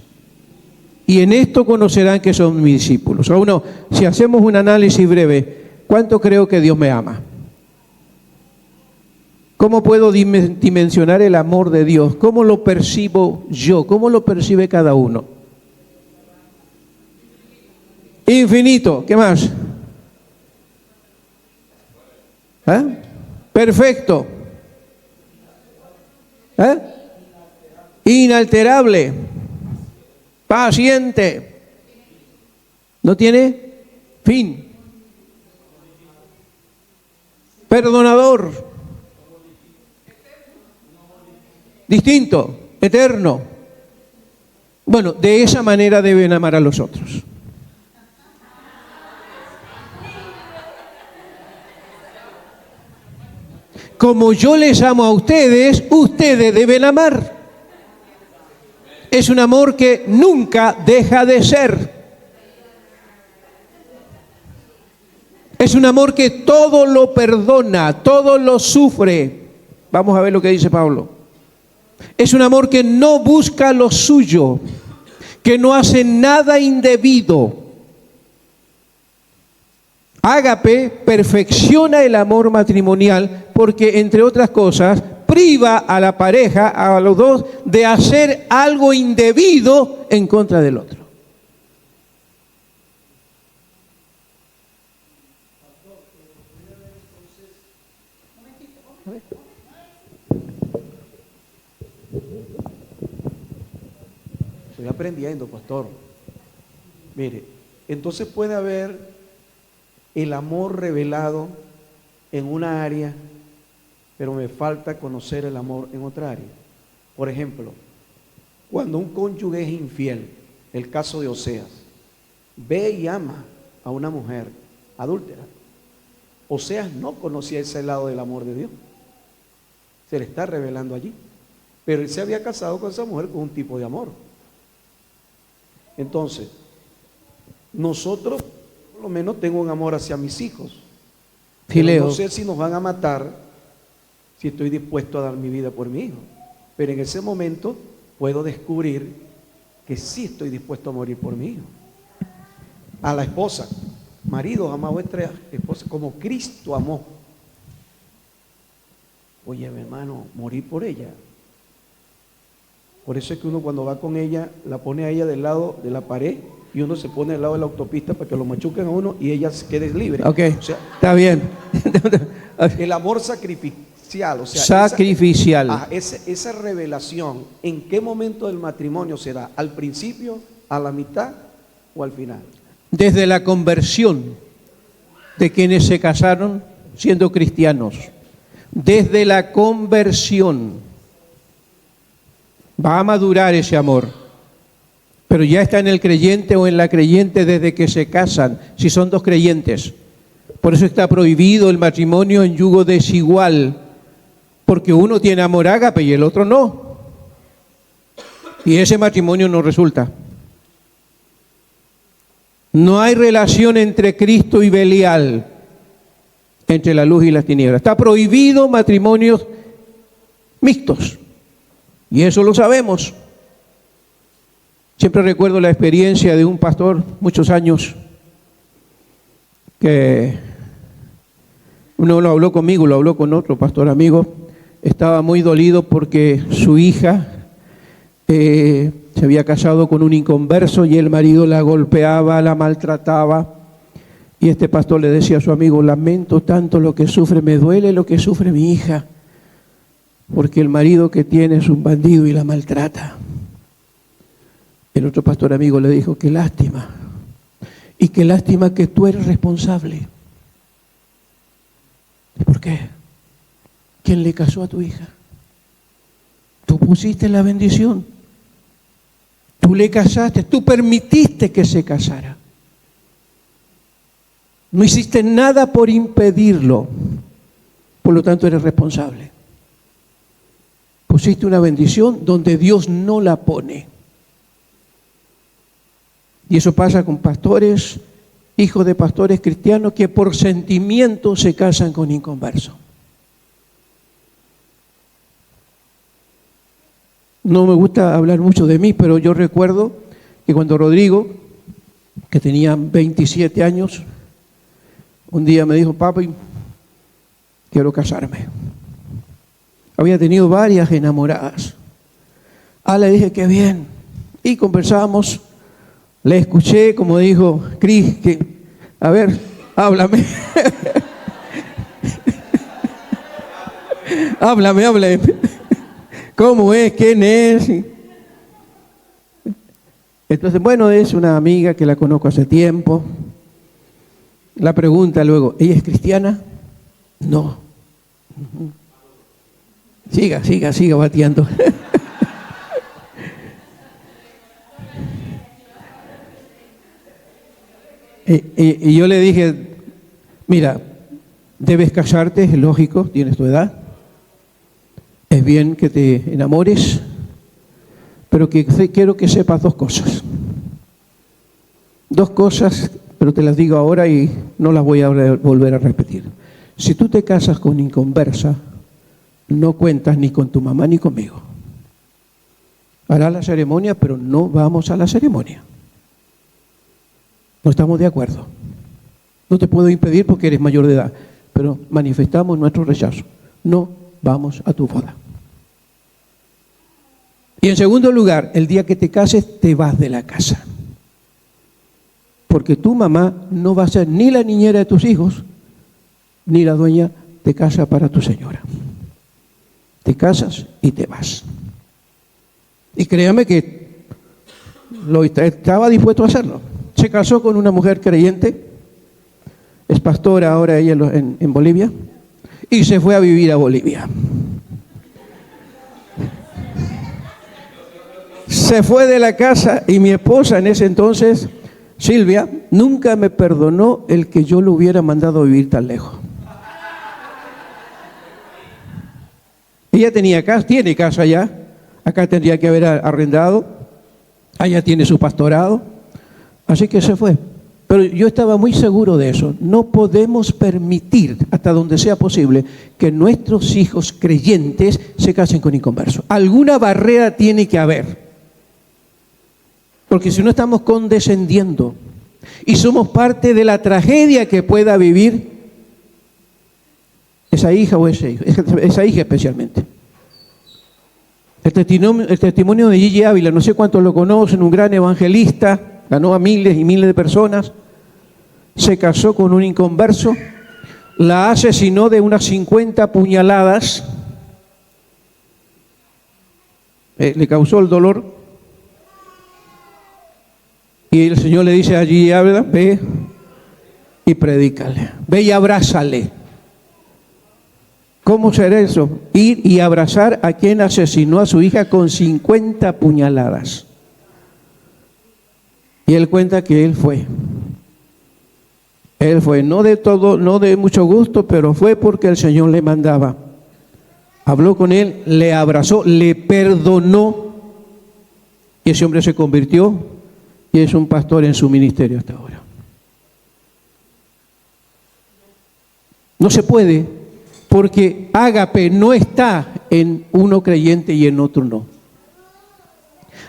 Y en esto conocerán que son mis discípulos. O uno, si hacemos un análisis breve, ¿cuánto creo que Dios me ama? ¿Cómo puedo dimensionar el amor de Dios? ¿Cómo lo percibo yo? ¿Cómo lo percibe cada uno? Infinito. ¿Qué más? ¿Eh? Perfecto. ¿Eh? Inalterable. Paciente. No tiene fin. Perdonador. Distinto, eterno. Bueno, de esa manera deben amar a los otros. Como yo les amo a ustedes, ustedes deben amar. Es un amor que nunca deja de ser. Es un amor que todo lo perdona, todo lo sufre. Vamos a ver lo que dice Pablo. Es un amor que no busca lo suyo, que no hace nada indebido. Ágape perfecciona el amor matrimonial porque, entre otras cosas, priva a la pareja, a los dos, de hacer algo indebido en contra del otro. Estoy aprendiendo, pastor. Mire, entonces puede haber el amor revelado en una área, pero me falta conocer el amor en otra área. Por ejemplo, cuando un cónyuge es infiel, el caso de Oseas, ve y ama a una mujer adúltera. Oseas no conocía ese lado del amor de Dios. Se le está revelando allí. Pero él se había casado con esa mujer con un tipo de amor. Entonces, nosotros, por lo menos tengo un amor hacia mis hijos. Pero no sé si nos van a matar si estoy dispuesto a dar mi vida por mi hijo. Pero en ese momento puedo descubrir que sí estoy dispuesto a morir por mi hijo. A la esposa, marido, ama a vuestra esposa como Cristo amó. Oye, mi hermano, morir por ella. Por eso es que uno cuando va con ella, la pone a ella del lado de la pared y uno se pone al lado de la autopista para que lo machuquen a uno y ella se quede libre. Ok, o sea, está bien. El amor sacrificial, o sea, sacrificial. esa revelación, ¿en qué momento del matrimonio se da? ¿Al principio, a la mitad o al final? Desde la conversión de quienes se casaron siendo cristianos. Desde la conversión. Va a madurar ese amor, pero ya está en el creyente o en la creyente desde que se casan, si son dos creyentes. Por eso está prohibido el matrimonio en yugo desigual, porque uno tiene amor ágape y el otro no. Y ese matrimonio no resulta. No hay relación entre Cristo y Belial. entre la luz y las tinieblas. Está prohibido matrimonios mixtos. Y eso lo sabemos. Siempre recuerdo la experiencia de un pastor, muchos años, que uno lo habló conmigo, lo habló con otro pastor amigo. Estaba muy dolido porque su hija se había casado con un inconverso y el marido la golpeaba, la maltrataba. Y este pastor le decía a su amigo: lamento tanto lo que sufre, me duele lo que sufre mi hija, porque el marido que tiene es un bandido y la maltrata. El otro pastor amigo le dijo: qué lástima, y qué lástima que tú eres responsable. ¿Por qué? ¿Quién le casó a tu hija? Tú pusiste la bendición, tú le casaste, tú permitiste que se casara. No hiciste nada por impedirlo, por lo tanto eres responsable. Pusiste una bendición donde Dios no la pone. Y eso pasa con pastores, hijos de pastores cristianos que por sentimiento se casan con inconversos. No me gusta hablar mucho de mí, pero yo recuerdo que cuando Rodrigo, que tenía 27 años, un día me dijo: papi, quiero casarme. Había tenido varias enamoradas. Le dije: qué bien. Y conversábamos. Le escuché, como dijo Cris, que, a ver, háblame. háblame. ¿Cómo es? ¿Quién es? Entonces, bueno, es una amiga que la conozco hace tiempo. La pregunta luego: ¿ella es cristiana? No. Siga bateando. y yo le dije: mira, debes casarte, es lógico, tienes tu edad. Es bien que te enamores, pero quiero que sepas dos cosas. Dos cosas, pero te las digo ahora y no las voy a volver a repetir. Si tú te casas con inconversa, no cuentas ni con tu mamá ni conmigo. Hará la ceremonia, pero no vamos a la ceremonia. No estamos de acuerdo. No te puedo impedir porque eres mayor de edad, pero manifestamos nuestro rechazo. No vamos a tu boda. Y en segundo lugar, el día que te cases, te vas de la casa. Porque tu mamá no va a ser ni la niñera de tus hijos, ni la dueña de casa para tu señora. Te casas y te vas. Y créame que estaba dispuesto a hacerlo. Se casó con una mujer creyente, es pastora ahora ella en Bolivia, y se fue a vivir a Bolivia. Se fue de la casa y mi esposa en ese entonces, Silvia, nunca me perdonó el que yo lo hubiera mandado a vivir tan lejos. Ella tiene casa allá, acá tendría que haber arrendado, allá tiene su pastorado, así que se fue. Pero yo estaba muy seguro de eso. No podemos permitir, hasta donde sea posible, que nuestros hijos creyentes se casen con inconversos. Alguna barrera tiene que haber. Porque si no estamos condescendiendo y somos parte de la tragedia que pueda vivir esa hija o ese hijo, esa hija especialmente. El testimonio de Gigi Ávila, no sé cuántos lo conocen, un gran evangelista, ganó a miles y miles de personas, se casó con un inconverso, la asesinó de unas 50 puñaladas, le causó el dolor. Y el Señor le dice a Gigi Ávila: ve y predícale, ve y abrázale. ¿Cómo será eso? Ir y abrazar a quien asesinó a su hija con 50 puñaladas. Y él cuenta que él fue. Él fue, no de mucho gusto, pero fue porque el Señor le mandaba. Habló con él, le abrazó, le perdonó. Y ese hombre se convirtió y es un pastor en su ministerio hasta ahora. No se puede, porque ágape no está en uno creyente y en otro no.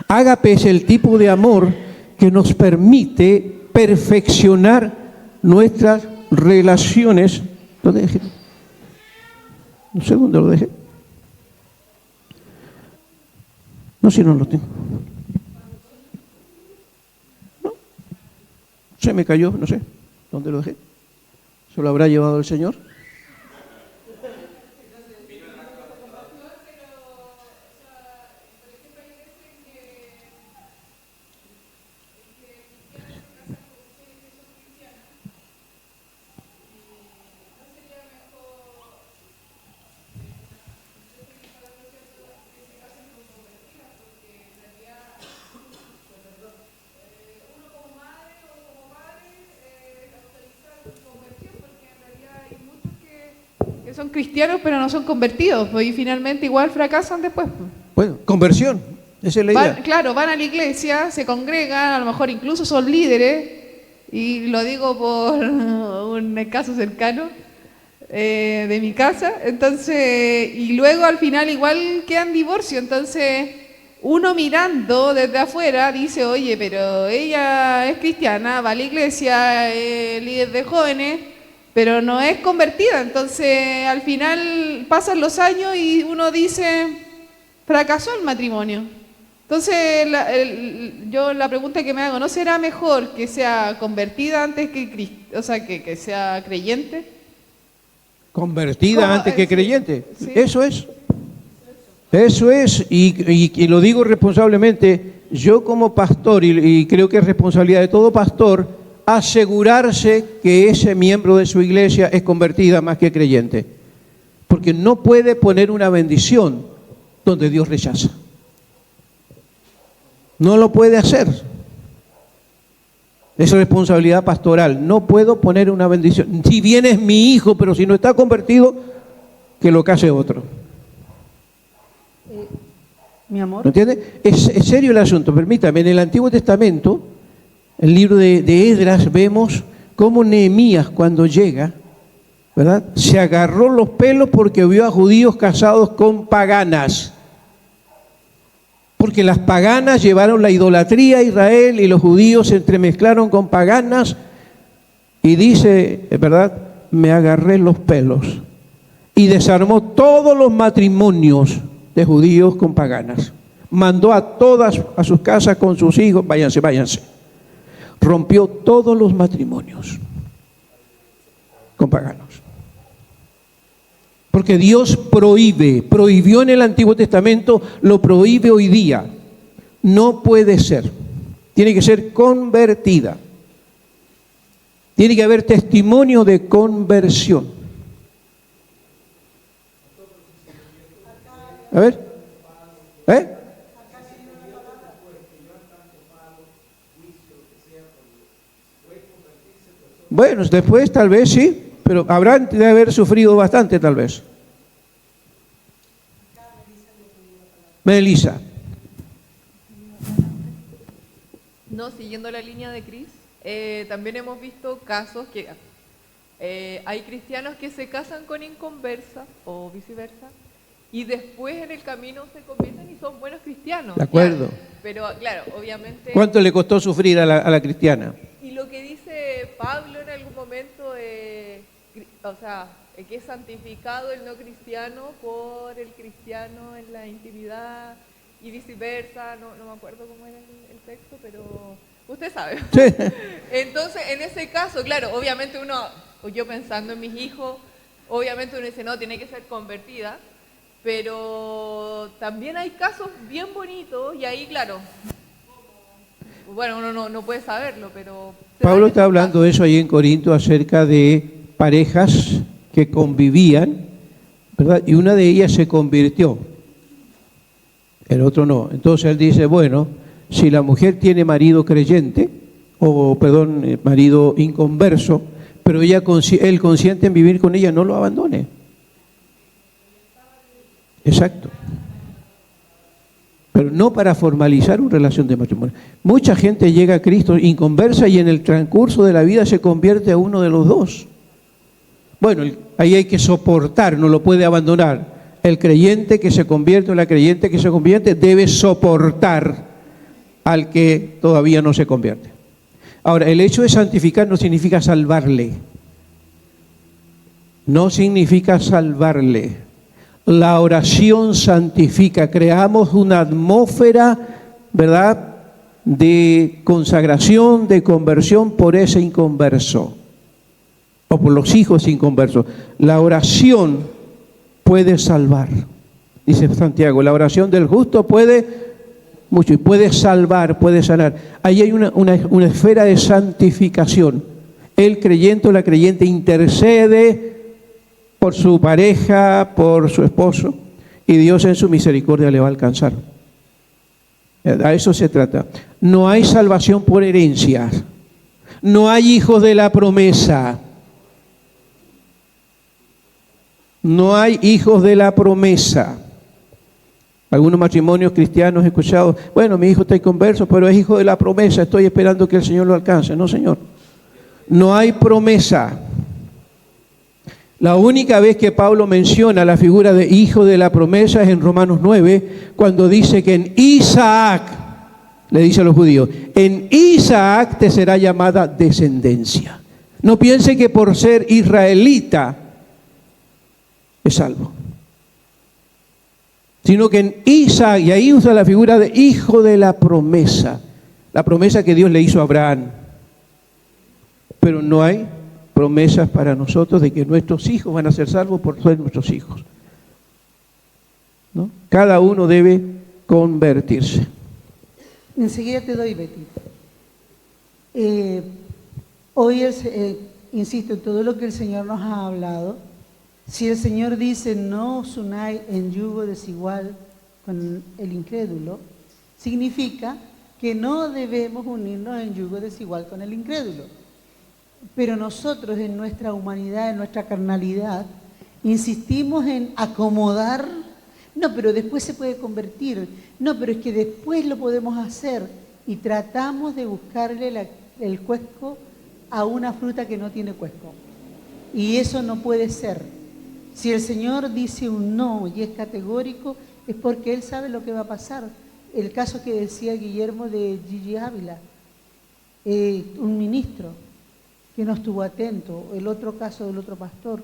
Ágape es el tipo de amor que nos permite perfeccionar nuestras relaciones. ¿Dónde dejé? No sé dónde lo dejé. No, si no lo tengo. No. Se me cayó, no sé. ¿Dónde lo dejé? ¿Se lo habrá llevado el Señor? Que son cristianos pero no son convertidos, pues, y finalmente igual fracasan después, pues. Bueno, conversión, esa es la idea. Claro, van a la iglesia, se congregan, a lo mejor incluso son líderes, y lo digo por un caso cercano de mi casa, entonces, y luego al final igual quedan divorcio, entonces uno mirando desde afuera dice, oye, pero ella es cristiana, va a la iglesia, líder de jóvenes, pero no es convertida, entonces al final pasan los años y uno dice, fracasó el matrimonio. Entonces yo la pregunta que me hago, ¿no será mejor que sea convertida antes que, que sea creyente? Convertida antes que Sí, creyente. sí. Eso es, y lo digo responsablemente, yo como pastor, y creo que es responsabilidad de todo pastor, asegurarse que ese miembro de su iglesia es convertida más que creyente. Porque no puede poner una bendición donde Dios rechaza. No lo puede hacer. Es responsabilidad pastoral. No puedo poner una bendición. Si bien es mi hijo, pero si no está convertido, que lo case otro. Mi amor. ¿No entiende? Es serio el asunto. Permítame, en el Antiguo Testamento, el libro de Esdras, vemos cómo Nehemías cuando llega, ¿verdad?, se agarró los pelos porque vio a judíos casados con paganas. Porque las paganas llevaron la idolatría a Israel y los judíos se entremezclaron con paganas, y dice, ¿verdad?, me agarré los pelos y desarmó todos los matrimonios de judíos con paganas. Mandó a todas a sus casas con sus hijos, váyanse, váyanse. Rompió todos los matrimonios con paganos. Porque Dios prohibió en el Antiguo Testamento, lo prohíbe hoy día. No puede ser. Tiene que ser convertida. Tiene que haber testimonio de conversión. A ver. Bueno, después tal vez sí, pero habrán de haber sufrido bastante tal vez. Melissa. No, siguiendo la línea de Cris, también hemos visto casos que hay cristianos que se casan con inconversa o viceversa, y después en el camino se convierten y son buenos cristianos. De acuerdo. Claro, pero claro, obviamente... ¿Cuánto le costó sufrir a la cristiana? Y lo que dice Pablo en algún momento, que es santificado el no cristiano por el cristiano en la intimidad y viceversa, no me acuerdo cómo era el texto, pero usted sabe. Sí. Entonces, en ese caso, claro, obviamente yo pensando en mis hijos, obviamente uno dice, no, tiene que ser convertida, pero también hay casos bien bonitos y ahí, claro, bueno, uno no puede saberlo, pero... Pablo está hablando de eso ahí en Corinto acerca de parejas que convivían, ¿verdad? Y una de ellas se convirtió, el otro no. Entonces él dice, bueno, si la mujer tiene marido creyente, marido inconverso, pero él consiente en vivir con ella, no lo abandone. Exacto. Pero no para formalizar una relación de matrimonio. Mucha gente llega a Cristo inconversa y en el transcurso de la vida se convierte a uno de los dos. Bueno, ahí hay que soportar, no lo puede abandonar. El creyente que se convierte o la creyente que se convierte debe soportar al que todavía no se convierte. Ahora, el hecho de santificar no significa salvarle. No significa salvarle. La oración santifica. Creamos una atmósfera, ¿verdad?, de consagración, de conversión por ese inconverso o por los hijos inconversos. La oración puede salvar, dice Santiago. La oración del justo puede mucho y puede salvar, puede sanar. Ahí hay una esfera de santificación. El creyente o la creyente intercede por su pareja, por su esposo, y Dios en su misericordia le va a alcanzar. A eso se trata. No hay salvación por herencia. No hay hijos de la promesa. No hay hijos de la promesa. Algunos matrimonios cristianos he escuchado, bueno, mi hijo está inconverso, pero es hijo de la promesa, estoy esperando que el Señor lo alcance. No, Señor. No hay promesa. La única vez que Pablo menciona la figura de hijo de la promesa es en Romanos 9, cuando dice que en Isaac, le dice a los judíos, en Isaac te será llamada descendencia. No piense que por ser israelita es salvo, sino que en Isaac, y ahí usa la figura de hijo de la promesa que Dios le hizo a Abraham. Pero no hay promesas para nosotros de que nuestros hijos van a ser salvos por ser nuestros hijos, ¿no? Cada uno debe convertirse. Enseguida te doy, Betty. Hoy, insisto, en todo lo que el Señor nos ha hablado, si el Señor dice no os unáis en yugo desigual con el incrédulo, significa que no debemos unirnos en yugo desigual con el incrédulo. Pero nosotros en nuestra humanidad, en nuestra carnalidad, insistimos en acomodar. No, pero después se puede convertir. No, pero es que después lo podemos hacer. Y tratamos de buscarle el cuesco a una fruta que no tiene cuesco. Y eso no puede ser. Si el Señor dice un no y es categórico, es porque Él sabe lo que va a pasar. El caso que decía Guillermo de Gigi Ávila, un ministro que no estuvo atento, el otro caso del otro pastor.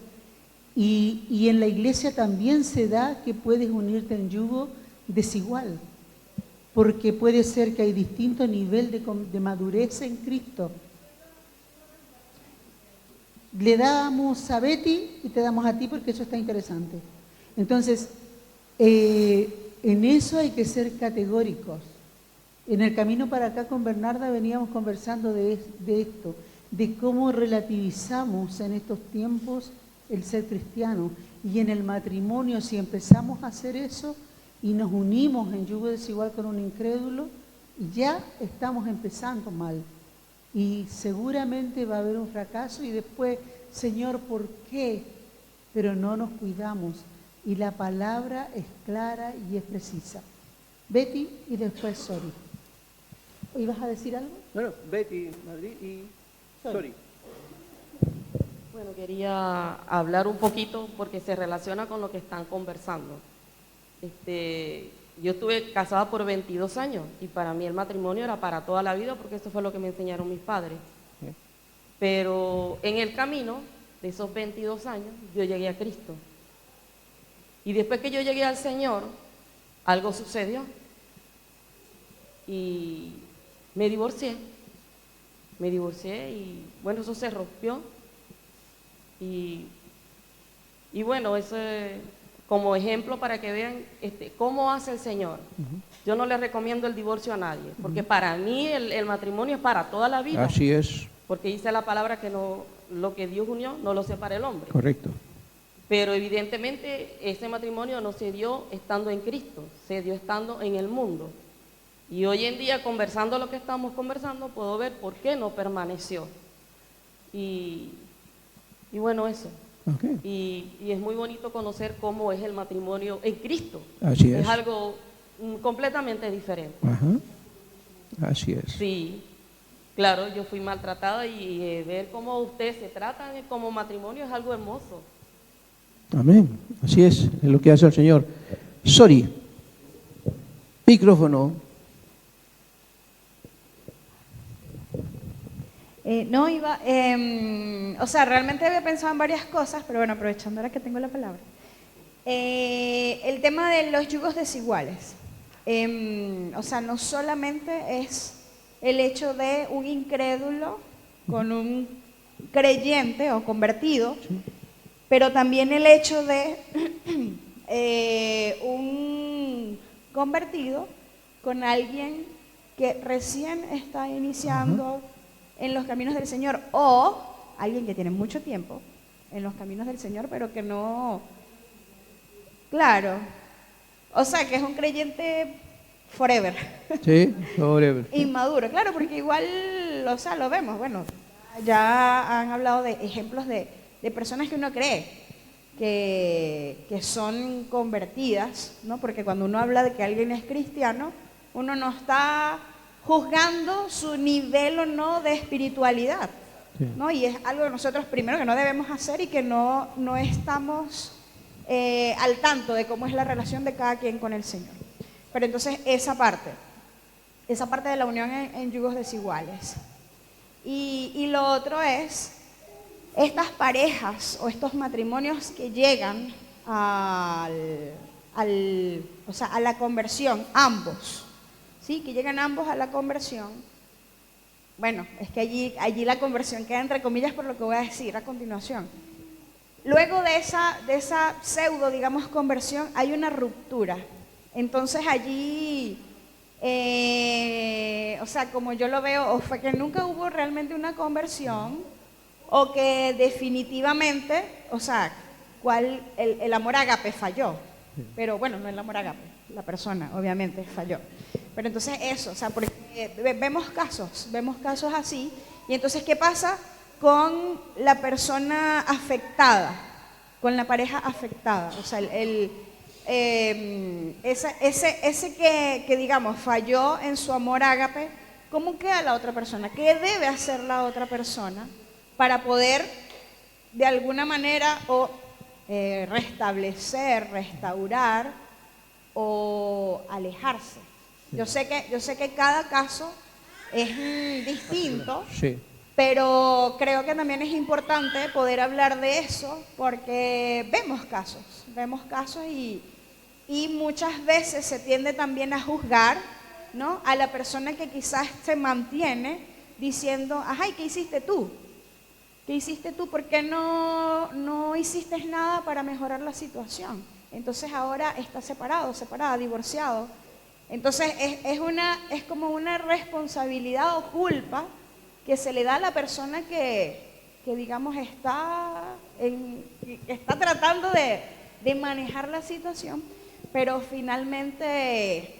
Y en la iglesia también se da que puedes unirte en yugo desigual, porque puede ser que hay distinto nivel de madurez en Cristo. Le damos a Betty y te damos a ti porque eso está interesante. Entonces, en eso hay que ser categóricos. En el camino para acá con Bernarda veníamos conversando de esto, de cómo relativizamos en estos tiempos el ser cristiano. Y en el matrimonio, si empezamos a hacer eso y nos unimos en yugo desigual con un incrédulo, ya estamos empezando mal. Y seguramente va a haber un fracaso y después, Señor, ¿por qué? Pero no nos cuidamos. Y la palabra es clara y es precisa. Betty y después Sori. ¿Ibas a decir algo? Bueno, Betty, Madrid y Sori. Bueno, quería hablar un poquito porque se relaciona con lo que están conversando. Yo estuve casada por 22 años y para mí el matrimonio era para toda la vida porque eso fue lo que me enseñaron mis padres. Pero en el camino de esos 22 años yo llegué a Cristo. Y después que yo llegué al Señor, algo sucedió. Y me divorcié. Y bueno, eso se rompió. Y bueno, eso es como ejemplo para que vean cómo hace el Señor. Yo no le recomiendo el divorcio a nadie, porque para mí el matrimonio es para toda la vida. Así es. Porque dice la palabra que no, lo que Dios unió no lo separa el hombre. Correcto. Pero evidentemente ese matrimonio no se dio estando en Cristo, se dio estando en el mundo. Y hoy en día, conversando lo que estamos conversando, puedo ver por qué no permaneció. Y bueno, eso. Okay. Y es muy bonito conocer cómo es el matrimonio en Cristo. Así es. Es algo completamente diferente. Ajá. Así es. Sí. Claro, yo fui maltratada y ver cómo ustedes se tratan como matrimonio es algo hermoso. Amén. Así es lo que hace el Señor. Sori, micrófono. No iba, o sea, realmente había pensado en varias cosas, pero bueno, aprovechando ahora que tengo la palabra. El tema de los yugos desiguales. O sea, no solamente es el hecho de un incrédulo con un creyente o convertido, pero también el hecho de un convertido con alguien que recién está iniciando en los caminos del Señor, o alguien que tiene mucho tiempo en los caminos del Señor, pero que no, claro, o sea, que es un creyente forever. Sí, forever. Inmaduro, claro, porque igual, o sea, lo vemos, bueno, ya han hablado de ejemplos de personas que uno cree que son convertidas, ¿no? Porque cuando uno habla de que alguien es cristiano, uno no está juzgando su nivel o no de espiritualidad, ¿no? Y es algo que nosotros primero que no debemos hacer y que no estamos al tanto de cómo es la relación de cada quien con el Señor. Pero entonces esa parte de la unión en yugos desiguales. Y lo otro es estas parejas o estos matrimonios que llegan a la conversión, ambos, ¿sí? Que llegan ambos a la conversión. Bueno, es que allí la conversión queda entre comillas por lo que voy a decir a continuación. Luego de esa pseudo, digamos, conversión, hay una ruptura. Entonces allí, o sea, como yo lo veo, o fue que nunca hubo realmente una conversión, o que definitivamente, o sea, el amor ágape falló. Pero bueno, no el amor ágape, la persona obviamente falló. Pero entonces eso, o sea, porque vemos casos así, y entonces ¿qué pasa con la persona afectada, con la pareja afectada? O sea, ese que digamos falló en su amor ágape, ¿cómo queda la otra persona? ¿Qué debe hacer la otra persona para poder de alguna manera o restablecer, restaurar o alejarse? Yo sé que cada caso es distinto, Sí. pero creo que también es importante poder hablar de eso porque vemos casos y muchas veces se tiende también a juzgar, ¿no? A la persona que quizás se mantiene diciendo, ajá, ¿y qué hiciste tú? ¿Qué hiciste tú? ¿Por qué no hiciste nada para mejorar la situación? Entonces ahora está separada, divorciado. Entonces es como una responsabilidad o culpa que se le da a la persona que digamos está tratando de manejar la situación, pero finalmente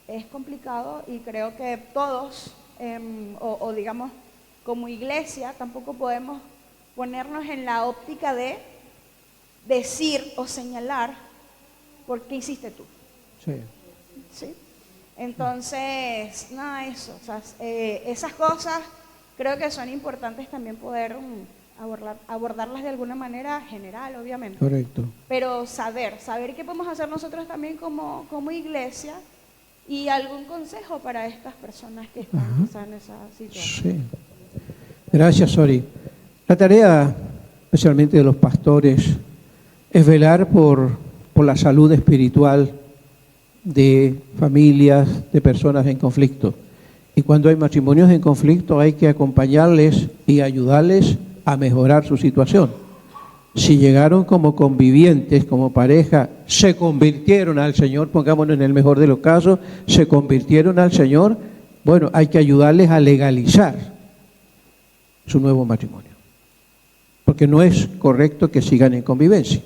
es complicado y creo que todos, o digamos como iglesia, tampoco podemos ponernos en la óptica de decir o señalar por qué hiciste tú. Sí. ¿Sí? Entonces, nada, eso, o sea, esas cosas creo que son importantes también poder abordarlas de alguna manera general, obviamente. Correcto. Pero saber qué podemos hacer nosotros también como iglesia y algún consejo para estas personas que están quizás en esa situación. Sí. Gracias, Sori. La tarea, especialmente de los pastores, es velar por la salud espiritual de familias, de personas en conflicto. Y cuando hay matrimonios en conflicto hay que acompañarles y ayudarles a mejorar su situación. Si llegaron como convivientes, como pareja, se convirtieron al Señor, pongámonos en el mejor de los casos, se convirtieron al Señor, bueno, hay que ayudarles a legalizar su nuevo matrimonio. Porque no es correcto que sigan en convivencia.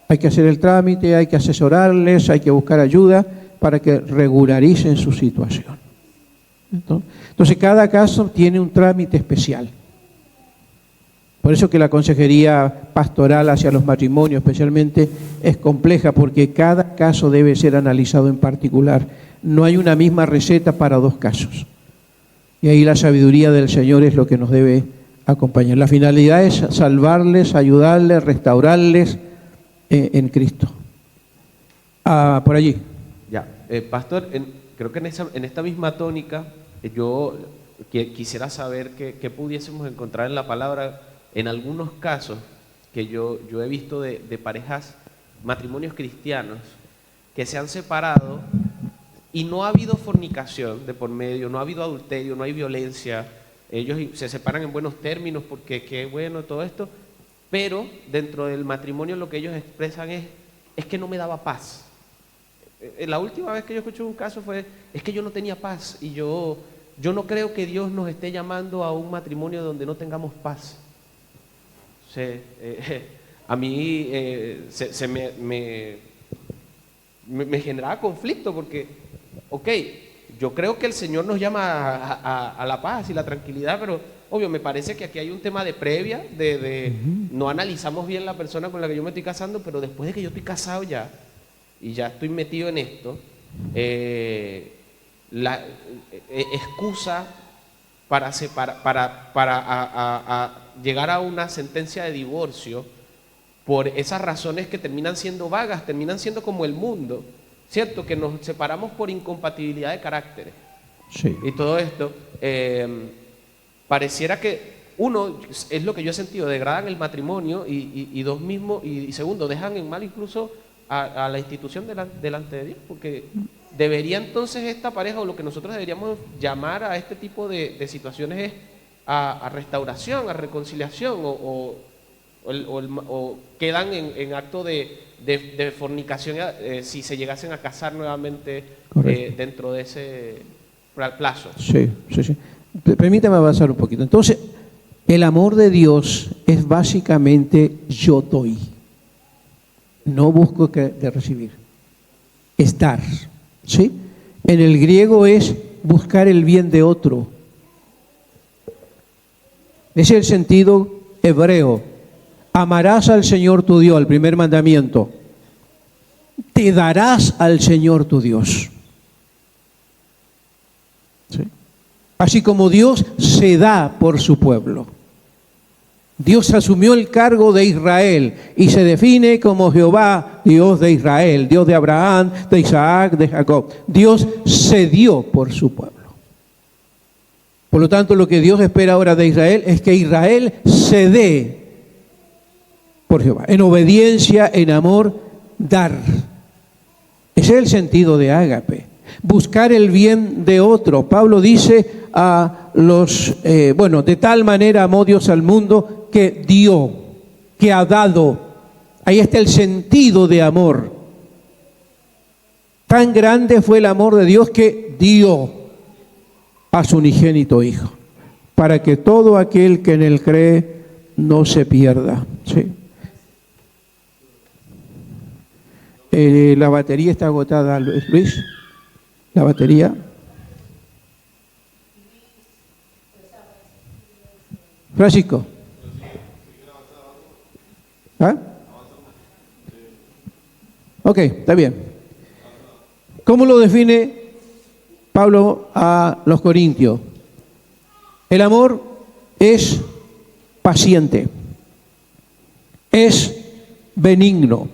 Hay que hacer el trámite, hay que asesorarles, hay que buscar ayuda para que regularicen su situación. Entonces cada caso tiene un trámite especial. Por eso que la consejería pastoral hacia los matrimonios especialmente es compleja, porque cada caso debe ser analizado en particular. No hay una misma receta para dos casos. Y ahí la sabiduría del Señor es lo que nos debe acompañar. La finalidad es salvarles, ayudarles, restaurarles en Cristo. Por allí. Ya, pastor, creo que en esta misma tónica yo quisiera saber qué pudiésemos encontrar en la palabra en algunos casos que yo he visto de parejas, matrimonios cristianos que se han separado y no ha habido fornicación de por medio, no ha habido adulterio, no hay violencia. Ellos se separan en buenos términos porque qué bueno todo esto, pero dentro del matrimonio lo que ellos expresan es que no me daba paz. La última vez que yo escuché un caso es que yo no tenía paz y yo no creo que Dios nos esté llamando a un matrimonio donde no tengamos paz. A mí me generaba conflicto porque, ok, yo creo que el Señor nos llama a la paz y la tranquilidad, pero obvio, me parece que aquí hay un tema de previa, no analizamos bien la persona con la que yo me estoy casando, pero después de que yo estoy casado ya, y ya estoy metido en esto, la excusa para llegar a una sentencia de divorcio por esas razones que terminan siendo vagas, terminan siendo como el mundo, ¿cierto? Que nos separamos por incompatibilidad de caracteres. Sí. Y todo esto, pareciera que uno, es lo que yo he sentido, degradan el matrimonio y segundo, dejan en mal incluso a la institución delante de Dios, porque debería entonces esta pareja, o lo que nosotros deberíamos llamar a este tipo de situaciones es a restauración, a reconciliación, o quedan en acto de fornicación si se llegasen a casar nuevamente dentro de ese plazo. Sí. Permítame avanzar un poquito. Entonces, el amor de Dios es básicamente yo doy. No busco de recibir. Es dar. ¿Sí? En el griego es buscar el bien de otro. Ese es el sentido hebreo. Amarás al Señor tu Dios, el primer mandamiento. Te darás al Señor tu Dios. ¿Sí? Así como Dios se da por su pueblo. Dios asumió el cargo de Israel y se define como Jehová, Dios de Israel, Dios de Abraham, de Isaac, de Jacob. Dios se dio por su pueblo. Por lo tanto, lo que Dios espera ahora de Israel es que Israel se dé por Jehová. En obediencia, en amor, dar. Ese es el sentido de ágape. Buscar el bien de otro. Pablo dice a de tal manera amó Dios al mundo que dio, que ha dado. Ahí está el sentido de amor. Tan grande fue el amor de Dios que dio a su unigénito Hijo, para que todo aquel que en Él cree no se pierda. ¿Sí? La batería está agotada, Luis. La batería. Francisco. ¿Ah? Ok, está bien. ¿Cómo lo define Pablo a los Corintios? El amor es paciente, es benigno.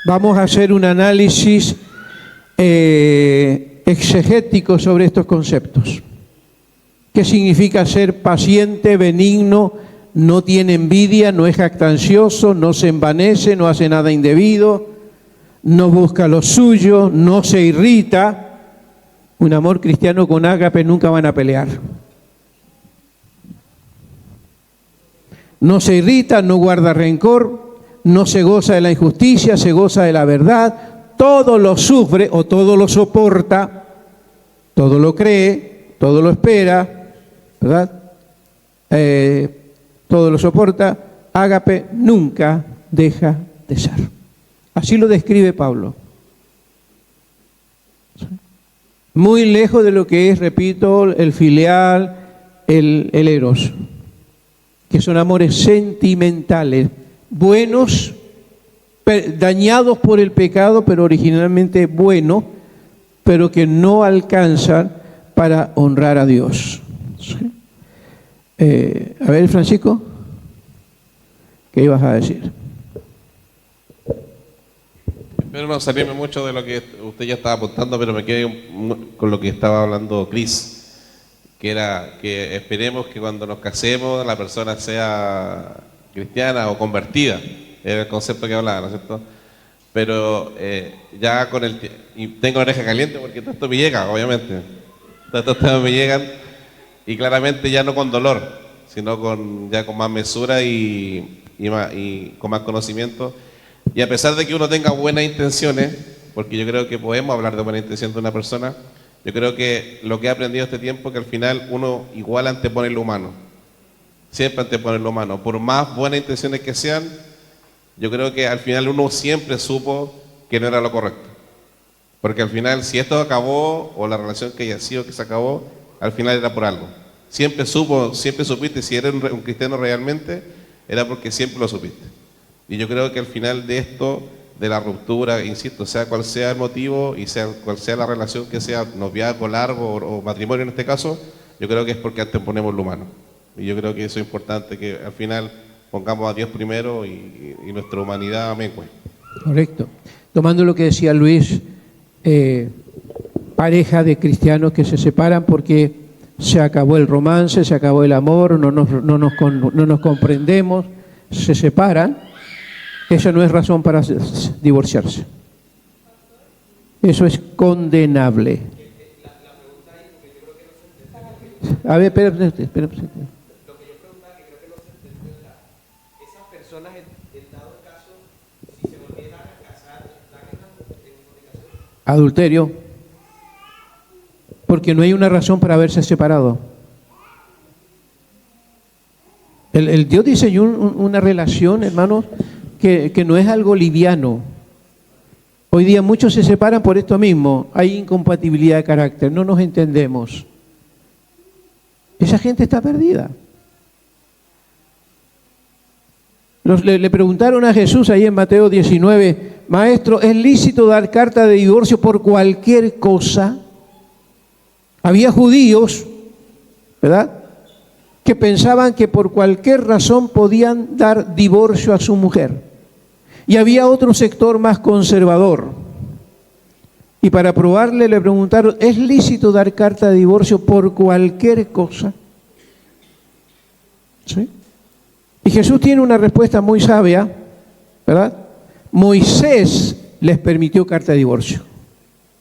Vamos a hacer un análisis exegético sobre estos conceptos. ¿Qué significa ser paciente, benigno? No tiene envidia, no es jactancioso, no se envanece, no hace nada indebido, no busca lo suyo, no se irrita. Un amor cristiano con ágape nunca van a pelear. No se irrita, no guarda rencor, no se goza de la injusticia, se goza de la verdad, todo lo sufre o todo lo soporta, todo lo cree, todo lo espera, ¿verdad? Todo lo soporta. Ágape nunca deja de ser. Así lo describe Pablo. Muy lejos de lo que es, repito, el filial, el eros, que son amores sentimentales, buenos, dañados por el pecado, pero originalmente buenos, pero que no alcanzan para honrar a Dios. ¿sí? A ver, Francisco, ¿qué ibas a decir? Espero no salirme mucho de lo que usted ya estaba apuntando, pero me quedé con lo que estaba hablando Cris, que era que esperemos que cuando nos casemos la persona sea cristiana o convertida, era el concepto que hablaba, ¿no es cierto? Pero ya con el y tengo la oreja caliente porque todo esto me llega, obviamente, todos estos temas me llegan y claramente ya no con dolor, sino ya con más mesura y con más conocimiento. Y a pesar de que uno tenga buenas intenciones, porque yo creo que podemos hablar de buena intención de una persona, yo creo que lo que he aprendido este tiempo es que al final uno igual antepone lo humano. Siempre antepone lo humano. Por más buenas intenciones que sean, yo creo que al final uno siempre supo que no era lo correcto. Porque al final, si esto acabó, o la relación que haya sido que se acabó, al final era por algo. Siempre supiste, si eres un cristiano realmente, era porque siempre lo supiste. Y yo creo que al final de esto, de la ruptura, insisto, sea cual sea el motivo y sea cual sea la relación que sea, noviazgo largo o matrimonio en este caso, yo creo que es porque anteponemos lo humano. Y yo creo que eso es importante, que al final pongamos a Dios primero y nuestra humanidad mengue. Correcto. Tomando lo que decía Luis, pareja de cristianos que se separan porque se acabó el romance, se acabó el amor, no nos comprendemos, se separan. Eso no es razón para divorciarse. Eso es condenable. A ver, espera. Lo que yo preguntaba, que creo que no se entendió, esas personas, en dado caso, si se volvieran a casar, ¿están en comunicación? Adulterio. Porque no hay una razón para haberse separado. El Dios diseñó una relación, hermanos, que no es algo liviano. Hoy día muchos se separan por esto mismo. Hay incompatibilidad de carácter, no nos entendemos. Esa gente está perdida. Le preguntaron a Jesús ahí en Mateo 19, Maestro, ¿es lícito dar carta de divorcio por cualquier cosa? Había judíos, ¿verdad?, que pensaban que por cualquier razón podían dar divorcio a su mujer. Y había otro sector más conservador. Y para probarle le preguntaron, ¿es lícito dar carta de divorcio por cualquier cosa? ¿Sí? Y Jesús tiene una respuesta muy sabia, ¿verdad? Moisés les permitió carta de divorcio,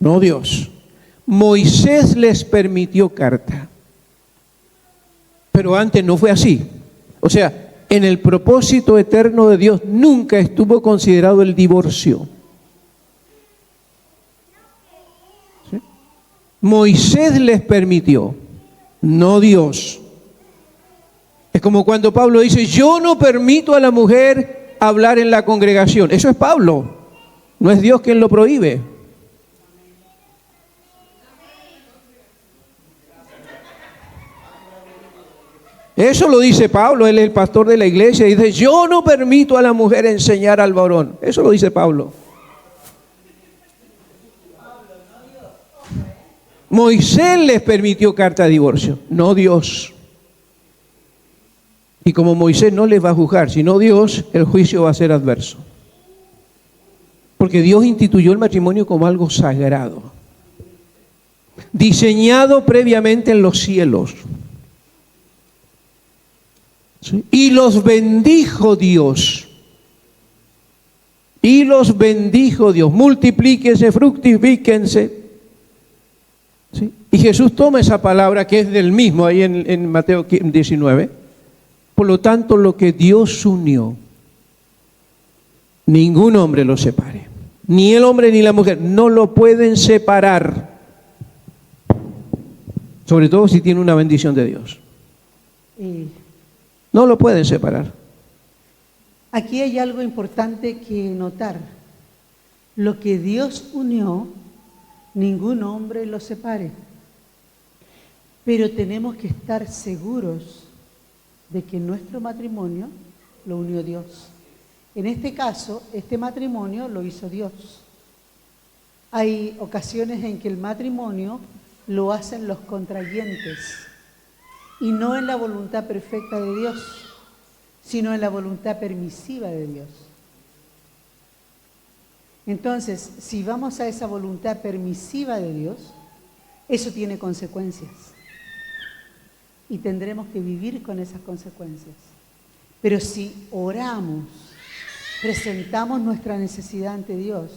no Dios. Moisés les permitió carta. Pero antes no fue así. O sea, en el propósito eterno de Dios nunca estuvo considerado el divorcio. ¿Sí? Moisés les permitió, no Dios. Es como cuando Pablo dice, yo no permito a la mujer hablar en la congregación. Eso es Pablo, no es Dios quien lo prohíbe. Eso lo dice Pablo, él es el pastor de la iglesia, y dice, yo no permito a la mujer enseñar al varón. Eso lo dice Pablo. Moisés les permitió carta de divorcio, no Dios. Y como Moisés no les va a juzgar, sino Dios, el juicio va a ser adverso. Porque Dios instituyó el matrimonio como algo sagrado, diseñado previamente en los cielos. ¿Sí? Y los bendijo Dios. Y los bendijo Dios. Multiplíquense, fructifíquense. ¿Sí? Y Jesús toma esa palabra que es del mismo ahí en Mateo 19. Por lo tanto, lo que Dios unió, ningún hombre lo separe. Ni el hombre ni la mujer. No lo pueden separar. Sobre todo si tiene una bendición de Dios. No lo pueden separar. Aquí hay algo importante que notar. Lo que Dios unió, ningún hombre lo separe. Pero tenemos que estar seguros de que nuestro matrimonio lo unió Dios. En este caso, este matrimonio lo hizo Dios. Hay ocasiones en que el matrimonio lo hacen los contrayentes. y no en la voluntad perfecta de Dios, sino en la voluntad permisiva de Dios. Entonces, si vamos a esa voluntad permisiva de Dios, eso tiene consecuencias. Y tendremos que vivir con esas consecuencias. Pero si oramos, presentamos nuestra necesidad ante Dios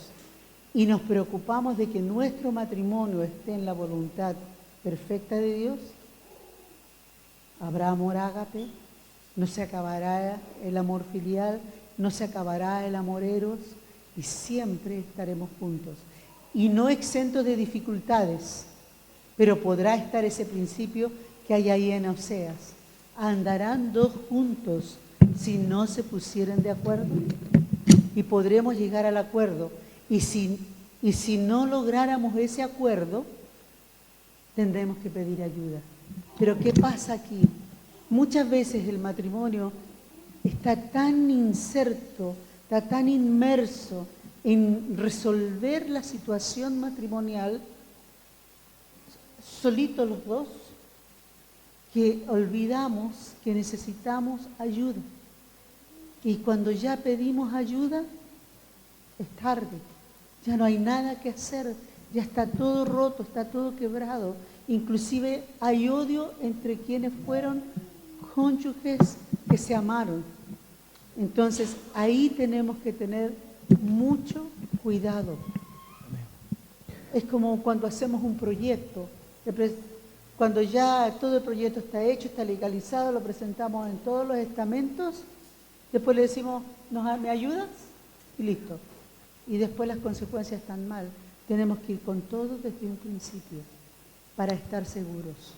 y nos preocupamos de que nuestro matrimonio esté en la voluntad perfecta de Dios, habrá amor ágape, no se acabará el amor filial, no se acabará el amor eros y siempre estaremos juntos. Y no exentos de dificultades, pero podrá estar ese principio que hay ahí en Oseas. ¿Andarán dos juntos si no se pusieran de acuerdo? Y podremos llegar al acuerdo. Y si no lográramos ese acuerdo, tendremos que pedir ayuda. Pero ¿qué pasa aquí? Muchas veces el matrimonio está tan inserto, está tan inmerso en resolver la situación matrimonial, solitos los dos, que olvidamos que necesitamos ayuda. Y cuando ya pedimos ayuda, es tarde. Ya no hay nada que hacer, ya está todo roto, está todo quebrado. Inclusive hay odio entre quienes fueron cónyuges que se amaron. Entonces ahí tenemos que tener mucho cuidado. Es como cuando hacemos un proyecto. Cuando ya todo el proyecto está hecho, está legalizado, lo presentamos en todos los estamentos, después le decimos, ¿me ayudas? Y listo. Y después las consecuencias están mal. Tenemos que ir con todo desde un principio para estar seguros.